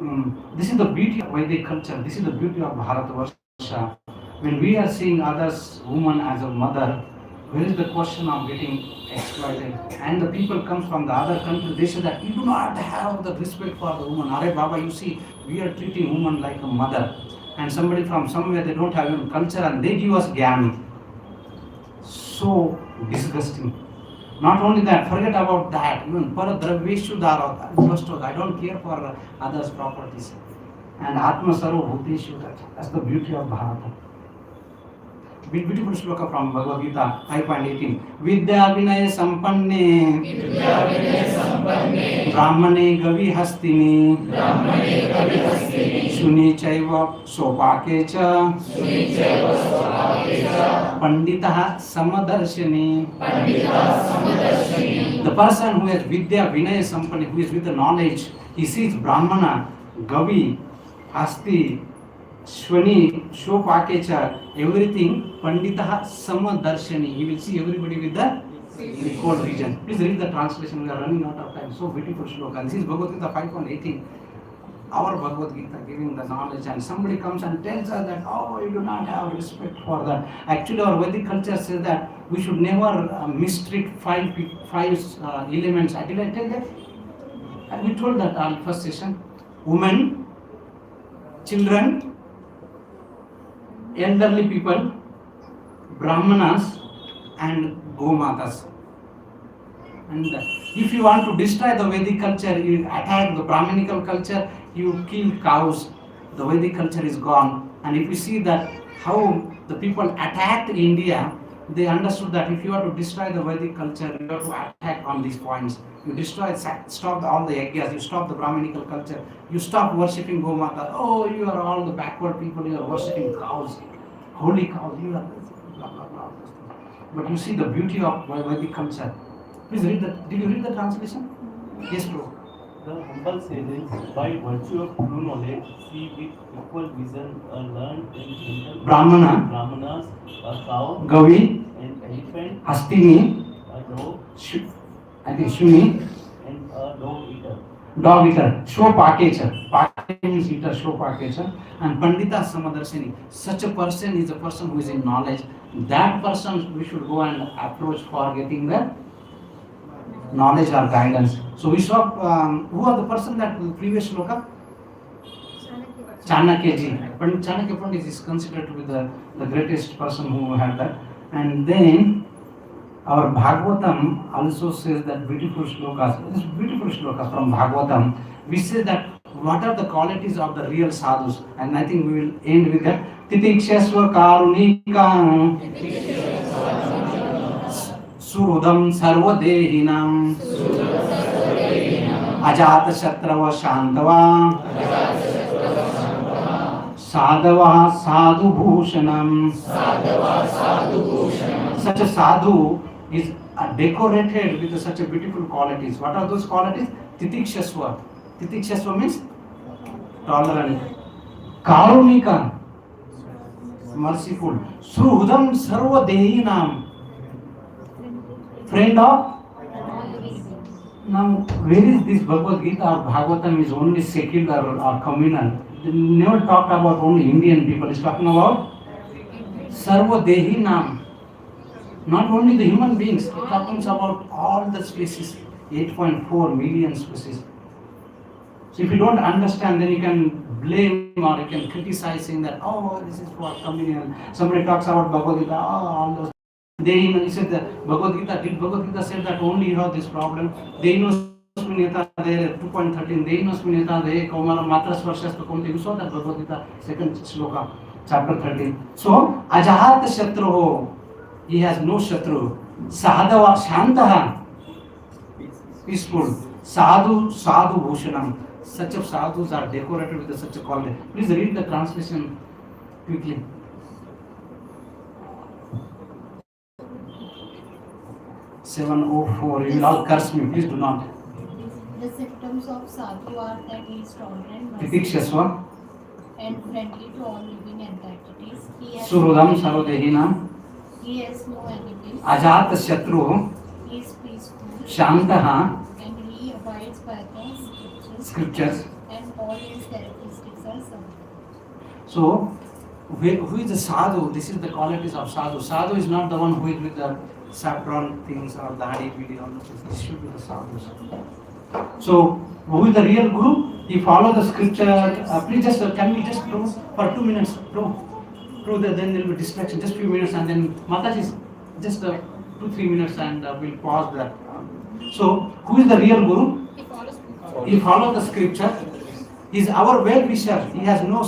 this is the beauty of Vedic culture. This is the beauty of Bharatavarsha. When we are seeing others, woman as a mother, where is the question of getting exploited? And the people come from the other country, they say that you do not have the respect for the woman. Are Baba, you see, we are treating woman like a mother. And somebody from somewhere, they don't have even culture and they give us gyami. So disgusting. Not only that, forget about that. Even paradraveshu dharata. I don't care for others' properties. And Atma Sarva Bhuteshu, that's the beauty of Bharata. Beautiful shloka from Bhagavad Gita 5.18. Vidya Vinaya Sampanne Brahmane Gavi Hastini Shuni Chaiva Sopakecha Panditaha Samadarshani. The person who has Vidya Vinaya Sampanne, who is with the knowledge, he sees Brahmana, Gavi, Hasti, Shwani, Shopakecha, everything, Panditaha Samadarshani. He will see everybody with the cold region. Please read the translation, we are running out of time. So beautiful shloka. This is Bhagavad Gita 5.18. Our Bhagavad Gita giving the knowledge, and somebody comes and tells us that, oh, you do not have respect for that. Actually, our Vedic culture says that we should never mistreat five elements. Did I tell that? we told that our first session, women, children, elderly people, brahmanas and gomatas. And if you want to destroy the Vedic culture, you attack the Brahminical culture, you kill cows, the Vedic culture is gone. And if you see that how the people attacked India, they understood that if you are to destroy the Vedic culture, you have to attack on these points. You destroy, stop all the yajnas, you stop the Brahminical culture, you stop worshipping Gomata. Oh, you are all the backward people, you are worshipping cows, holy cows, you are blah blah blah. But you see the beauty of Vedic culture. Please read that. Did you read the translation? Yes, bro. The humble sages, by virtue of true knowledge, see with equal vision a learned and gentle brahmanas, a cow, Gavi, an elephant, Hastini, a dog, I think Shuni, and a dog eater. Dog eater, Shopakecha. Pake means eater, Shopakecha. And Pandita Samadarshini. Such a person is a person who is in knowledge. That person we should go and approach for getting the knowledge or guidance. So we saw who are the person that the previous shloka? Chanakyaji. Chanakya Pandit is considered to be the greatest person who had that. And then our Bhagavatam also says that beautiful shlokas. This beautiful shlokas from Bhagavatam. We say that what are the qualities of the real sadhus, and I think we will end with that. Titikshasva karunikam Surudam sarvadehinam Ajata shatrava shantava Sadhava sadhu bhushanam. Such a sadhu is decorated with such a beautiful qualities. What are those qualities? Titikshasva. Titikshasva means tolerant. Karunika, merciful. Sruhudam sarvadehinam, friend of. Now, where is this Bhagavad Gita or Bhagavatam is only secular or communal? They never talked about only Indian people. It's talking about sarvadehinam. Not only the human beings, it talks about all the species, 8.4 million species. So if you don't understand, then you can blame or you can criticize, saying that, oh, this is for communal. Somebody talks about Bhagavad Gita, all those. He said that Bhagavad Gita said that only you have this problem. Deinosmineta there, 2.13, Deinosmineta there, Kaumara Matras Varshas Pakumti. You saw that Bhagavad Gita, second shloka, chapter 13. So, Ajahat Shatroho. He has no shatru. Sadhava Shantaha, peaceful. Sadhu Bhushanam. Such of sadhus are decorated with such a quality. Please read the translation quickly. (704). You will all curse me. Please do not. The symptoms of sadhu are that he is tolerant, Titikshasva. and friendly to all living entities. Surudam Sarvadehinam. He has no enemies. Ajat Shatru. He is peaceful. Shantaha. And he abides by the Scriptures. And all his characteristics are similar. So, who is the sadhu? This is the qualities of sadhu. Sadhu is not the one who is with the saffron things or the hadi video. This should be the sadhus. So, who is the real guru? He follows the scripture. Please just, can we just prove for 2 minutes? Prove that then there will be distraction. Just few minutes and then Mataji, just 2-3 minutes and we'll pause that. So, who is the real guru? He follows the scripture. He is our well-wisher. He has no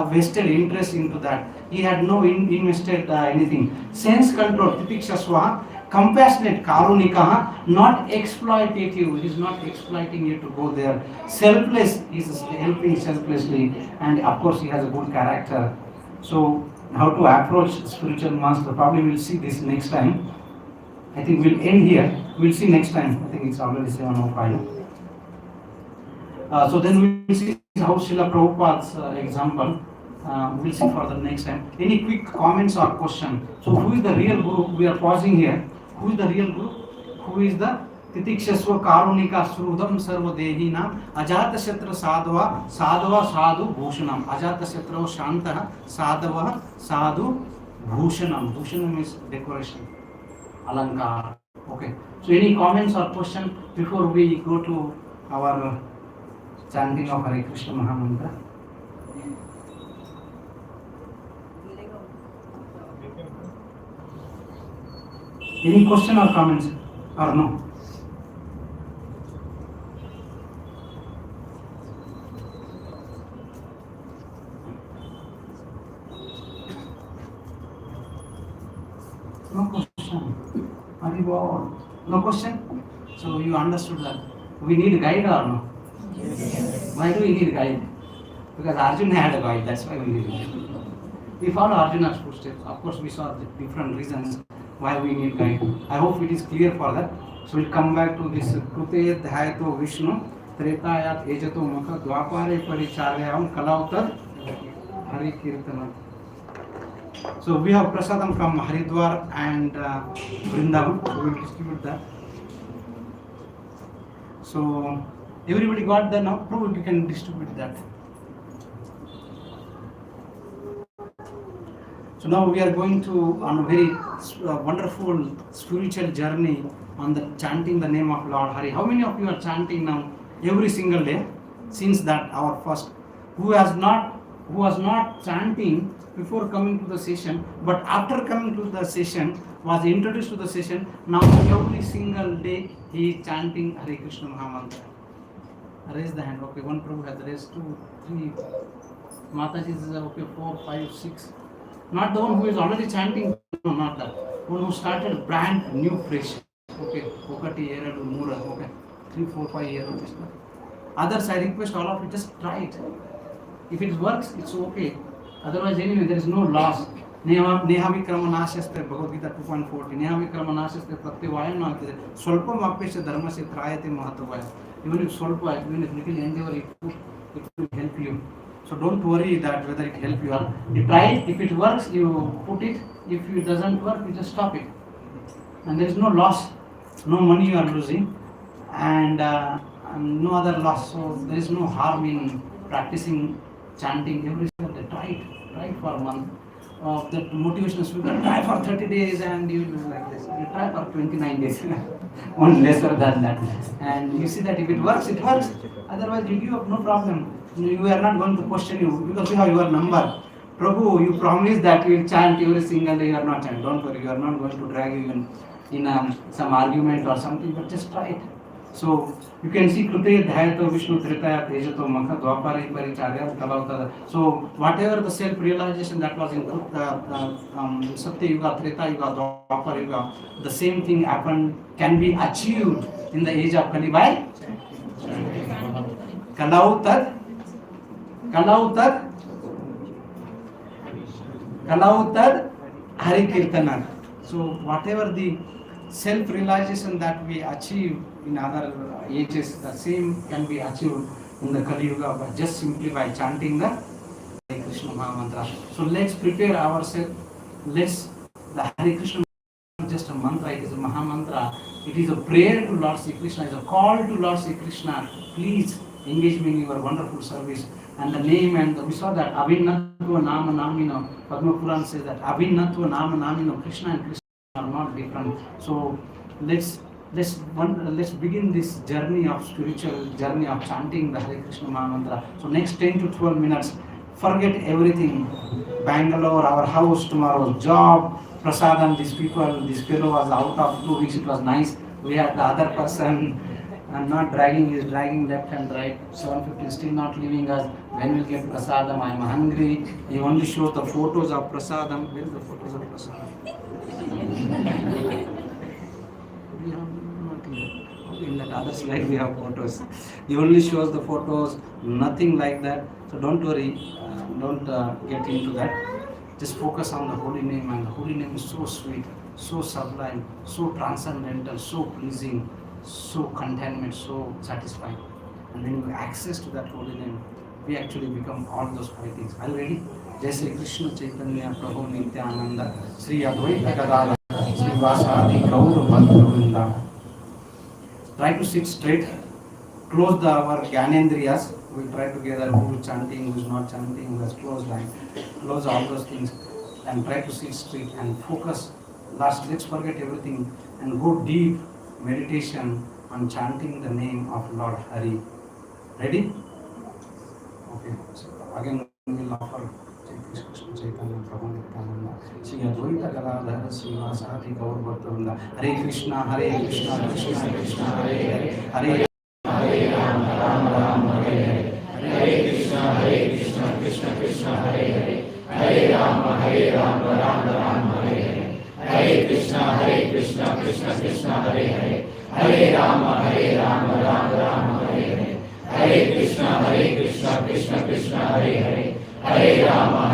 vested interest into that. He had no invested anything. Sense control, titikshasva, compassionate, karunika, not exploitative. He is not exploiting you to go there. Selfless, he is helping selflessly, and of course he has a good character. So, how to approach spiritual master? Probably we'll see this next time. I think we'll end here. We'll see next time. I think it's already 7:05. So then we'll see how Srila Prabhupada's example. We'll see for the next time. Any quick comments or question? So who is the real guru? We are pausing here. Who is the real guru? Who is the Titikshasva Karunika Srudam Sarvadehinam Ajata Shatra Sadhava Sadhu Bhushanam Ajata Shatra Shantaha Sadhava Sadhu Bhushanam. Bhushanam is decoration. Alankar. Okay. So any comments or question before we go to our chanting of Hare Krishna Mahamantra. Any question or comments or no? No question. No question? So you understood that we need guide or no? Yes. Why do we need guide? Because Arjuna had a guide, that's why we need guide. We follow Arjuna's footsteps. Of course, we saw the different reasons why we need guide. I hope it is clear for that. So we'll come back to this Krute Dhyato Vishnu Tretayat Ejato Mukha Dwapare Paricharyam Kalautar Hari Kirtana. So we have prasadam from Haridwar and Vrindavan. So we will distribute that. So everybody got that now? Probably you can distribute that. So now we are going to on a very wonderful spiritual journey on the chanting the name of Lord Hari. How many of you are chanting now every single day since that our first? Who was not chanting before coming to the session, but after coming to the session was introduced to the session. Now every single day he is chanting Hare Krishna Mahamantra. Raise the hand. Okay, one Prabhu has raised, 2, 3. Mataji is okay, 4, 5, 6. Not the one who is already chanting, no, not that. One who started brand new fresh. Okay, Okati, Eradu, Mura, okay, 3, 4, 5 years. Others, I request all of you, just try it. If it works, it's okay. Otherwise, anyway, there is no loss. Neha Vikrama Nashyaste, Bhagavad Gita 2.40. Neha Vikrama Nashyaste, Pratyavayam Nalkide. Swalpa Mapesha Dharma Se Trayate Mahatavaya. Even if Swalpa, even if little endeavor it will help you. So don't worry that whether it helps you or you try it. If it works, you put it. If it doesn't work, you just stop it. And there is no loss, no money you are losing, and no other loss. So there is no harm in practicing chanting every single day. Try it for a month. That motivational speaker, try for 30 days and you will do like this. You try for 29 days, one lesser than that. And you see that if it works, it works. Otherwise, you give up, no problem. We are not going to question you because we have your number. Prabhu, you promised that you will chant every single day. You are not chanting. Don't worry, you are not going to drag you in some argument or something, but just try it. So you can see Krute Dhyato Vishnu Tritaya Tejato Makha Dwapare Paricharya Kalavtada. So whatever the self-realization that was in Satya Yuga, Treta Yuga, Dwapara Yuga, the same thing can be achieved in the age of Kali by Kalautad Hari Kirtana. So whatever the self-realization that we achieve in other ages, the same can be achieved in the Kali Yuga by just simply by chanting the Hare Krishna Mahamantra. So let's prepare ourselves. The Hare Krishna is not just a mantra, it is a Mahamantra. It is a prayer to Lord Sri Krishna, it is a call to Lord Sri Krishna. Please engage me in your wonderful service. And the name we saw that Abhinatva Nama Namino. Padma Puran says that Abhinatva Nama Namino, Krishna and Krishna are not different. So let's begin this journey of spiritual journey of chanting the Hare Krishna Mahamantra. So next 10 to 12 minutes, forget everything. Bangalore, our house, tomorrow's job, prasadam, this fellow was out of 2 weeks, it was nice. We had the other person and not dragging left and right. 7:15 still not leaving us. When we'll get prasadam, I'm hungry. He only shows the photos of prasadam. Where is the photos of prasadam? We have nothing. In that other slide we have photos. He only shows the photos, nothing like that. So don't worry, don't get into that. Just focus on the holy name, and the holy name is so sweet, so sublime, so transcendental, so pleasing, so contentment, so satisfying. And when you access to that holy name, we actually become all those five things. Are you ready? Jai Sri Krishna Chaitanya Prabhu Nityananda Sri Advaita Gadadhara Sri Vasadi Gaur Bhakta Vrinda. Try to sit straight. Close our Gyanendriyas. We'll try together who is chanting, who is not chanting, who has closed line. Close all those things and try to sit straight and focus. Let's forget everything and go deep meditation on chanting the name of Lord Hari. Ready? आगे will offer Krishna Chaitanya Prabhu Nityananda, Sri Advaita Gadadhara Srivasadi Gaur Bhaktavrinda. Hare Krishna, Krishna Krishna, Hare Hare, Hare Hare Ram, Ram Ram, Hare Hare. Hare Krishna, Krishna Krishna, Hare Hare. Hare Ram, Ram Ram, Hare Hare. Hare Krishna, Krishna Krishna, Hare Hare. Hare Ram, Ram Ram, Hare Hare. Hare Krishna, Krishna Krishna, Hare Hare. Hare Ram, Ram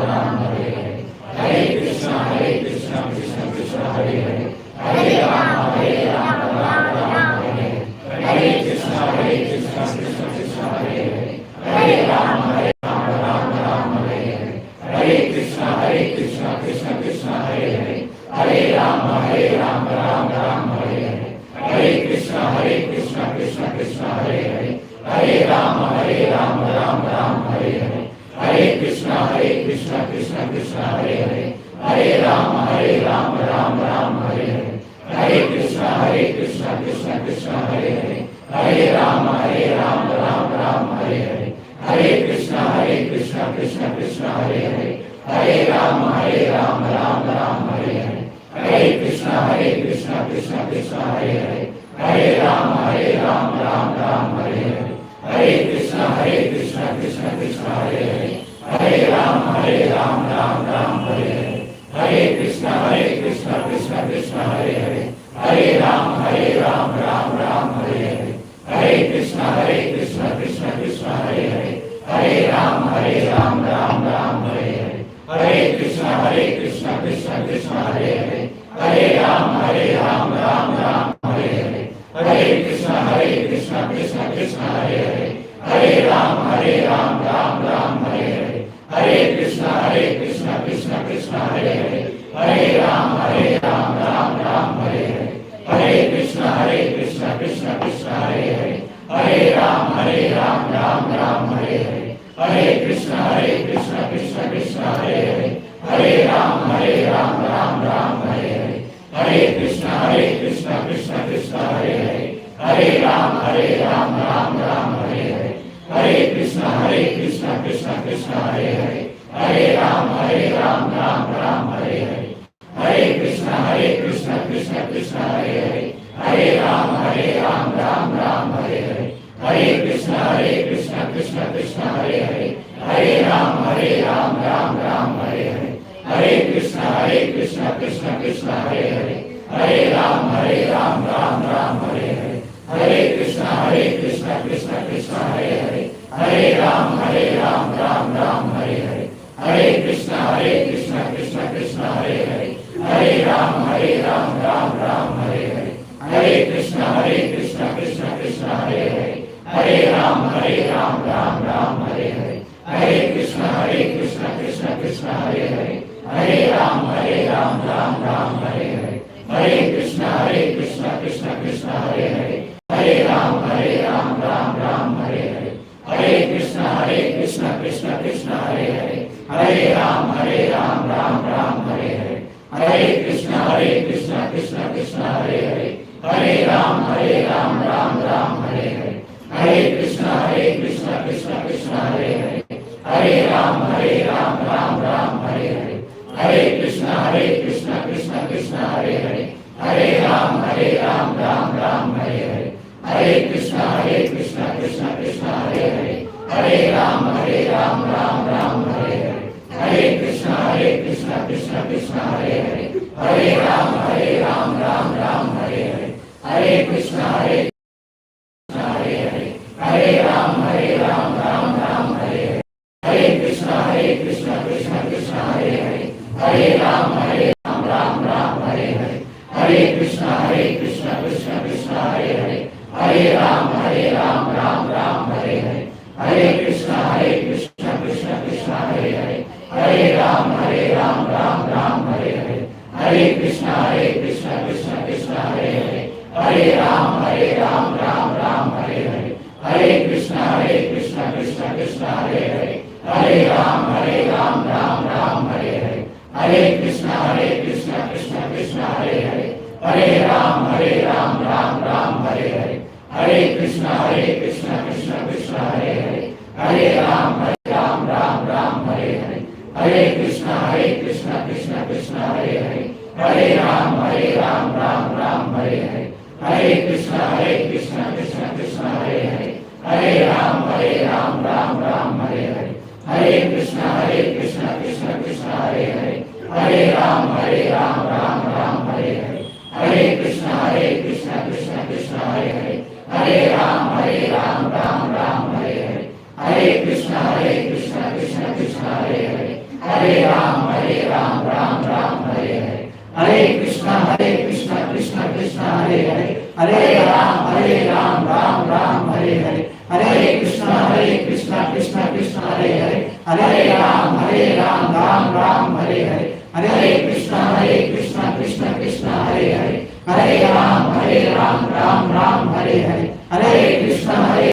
Ram, Hare Hare. Hare Krishna, Krishna Krishna, Hare Hare. Hare Ram, Ram Ram, Hare Hare. Hare Krishna, Krishna Krishna, Hare Hare. Hare Ram, Ram Ram, Hare Hare. Hare Krishna, Krishna Krishna, Hare Hare. Hare Ram, Ram Ram, Hare Hare. Hare Krishna, Krishna Krishna, Hare Hare. Hare Ram, Ram Ram, Hare Hare. Hare Krishna, Krishna Krishna, Hare Hare. Hare Ram, Ram Ram, Hare Hare. Hare Krishna, Krishna Krishna, Hare Hare. Hare Ram, Ram Ram, Hare Hare. Hare Krishna, Krishna Krishna, Hare Hare. Hare Ram, Ram Ram, Hare Hare. Hare Krishna, Krishna Krishna, Hare Hare. Hare Ram, Ram Ram, Hare Hare. Hare Krishna, Krishna Krishna, Hare Hare. Hare Ram, Ram Ram, Hare Hare. Hare Krishna, Krishna Krishna, Hare Hare. Hare Ram, Ram Ram, Hare Hare. Hare Krishna, Krishna Krishna, Hare Hare. Hare Ram, Ram Ram, Hare Hare. Hare Krishna, Krishna Krishna, Hare Hare. Hare Ram, Ram Ram, Hare Hare. Hare Krishna, Krishna Krishna, Hare Hare. Hare Ram, Ram Ram, Hare Hare. Hare Krishna, Krishna Krishna, Hare Hare. Hare Ram, Ram Ram, Hare Hare. Hare Krishna, Krishna Krishna, Hare Hare. Hare Ram, Ram Ram, Hare Hare. Hare Krishna, Krishna Krishna, Hare Hare. Hare Ram, Ram Ram, Hare Hare. Hare Krishna, Krishna Krishna, Hare Hare. Hare Ram, Ram Ram, Hare Hare. Hare Krishna, Krishna Krishna, Hare Hare. Hare Ram, Ram Ram, Hare Hare. Hare Krishna, Krishna Krishna, Hare Hare. Hare Ram, Ram Ram, Hare Hare. Hare Krishna, Krishna Krishna, Hare Hare. Hare Ram, Ram Ram, Hare Hare. Hare Krishna, Krishna Krishna, Hare Hare. Hare Ram, Ram Ram, Hare Hare. Hare Krishna, Krishna Krishna, Hare Hare. Hare Ram, Ram Ram, Hare Hare. Hare Krishna, Krishna Krishna, Hare Hare. Hare Ram, Ram Ram, Hare Hare. Hare Krishna, Krishna Krishna, Hare Hare. Hare Ram, Ram Ram, Hare Hare. Hare Krishna, Krishna Krishna, Hare Hare. Hare Ram, Ram Ram, Hare Hare. Hare Krishna, Krishna Krishna, Hare Hare. Hare Ram, Ram Ram, Hare Hare. Hare Krishna, Krishna Krishna, Hare Hare. Hare Ram, Ram Ram, Hare Hare. Hare Krishna, Krishna Krishna, Hare Hare. Hare Ram, Ram Ram, Hare Hare. Hare Krishna, Krishna Krishna, Hare Hare. Hare Ram, Ram Ram, Hare Hare. Hare Krishna, Krishna Krishna, Hare Hare. Hare Ram, Ram Ram, Hare Hare. Hare Krishna, Krishna Krishna, Hare Hare. Hare Ram, Ram Ram, Hare Hare. Hare Krishna, Krishna Krishna, Hare Hare. Hare Ram, Ram Ram, Hare Hare. Hare Krishna, Hare Hare. Hare Ram, Ram Ram, Hare Hare. Hare Krishna, Krishna Krishna, Hare Hare. Hare Ram, Ram Ram, Hare Hare. Hare Krishna, Krishna Krishna, Hare Hare. Hare Ram, Ram Ram, Hare Hare. Hare Krishna, Krishna Krishna, Hare Hare. Hare Ram, Ram Ram, Hare Hare. Hare Krishna, Krishna Krishna, Hare Hare. Hare Ram, Ram Ram, Hare Hare. Hare Krishna, Krishna Krishna, Hare Hare. Hare Ram, Ram Ram, Hare Hare. Hare Krishna, Krishna Krishna, Hare Hare. Hare Ram, Ram Ram, Hare Hare. Hare Krishna, Krishna Krishna, Hare Hare. Hare Ram, Ram Ram, Hare Hare. Hare Krishna, Krishna Krishna, Hare Hare. Hare Ram, Ram Ram, Hare Hare. Hare Krishna, Krishna Krishna, Hare Hare. Hare Ram, Ram Ram, Hare Hare. Hare Krishna, Krishna Krishna, Hare Hare. Hare Ram, Ram Ram, Hare Hare. Hare Krishna, Krishna Krishna, Hare Hare. Hare Ram, Ram Ram, Hare Hare. Hare Krishna, Krishna Krishna, Hare Hare. Hare Ram, Ram Ram, Hare Hare. Hare Krishna, Krishna Krishna, Hare Hare. Hare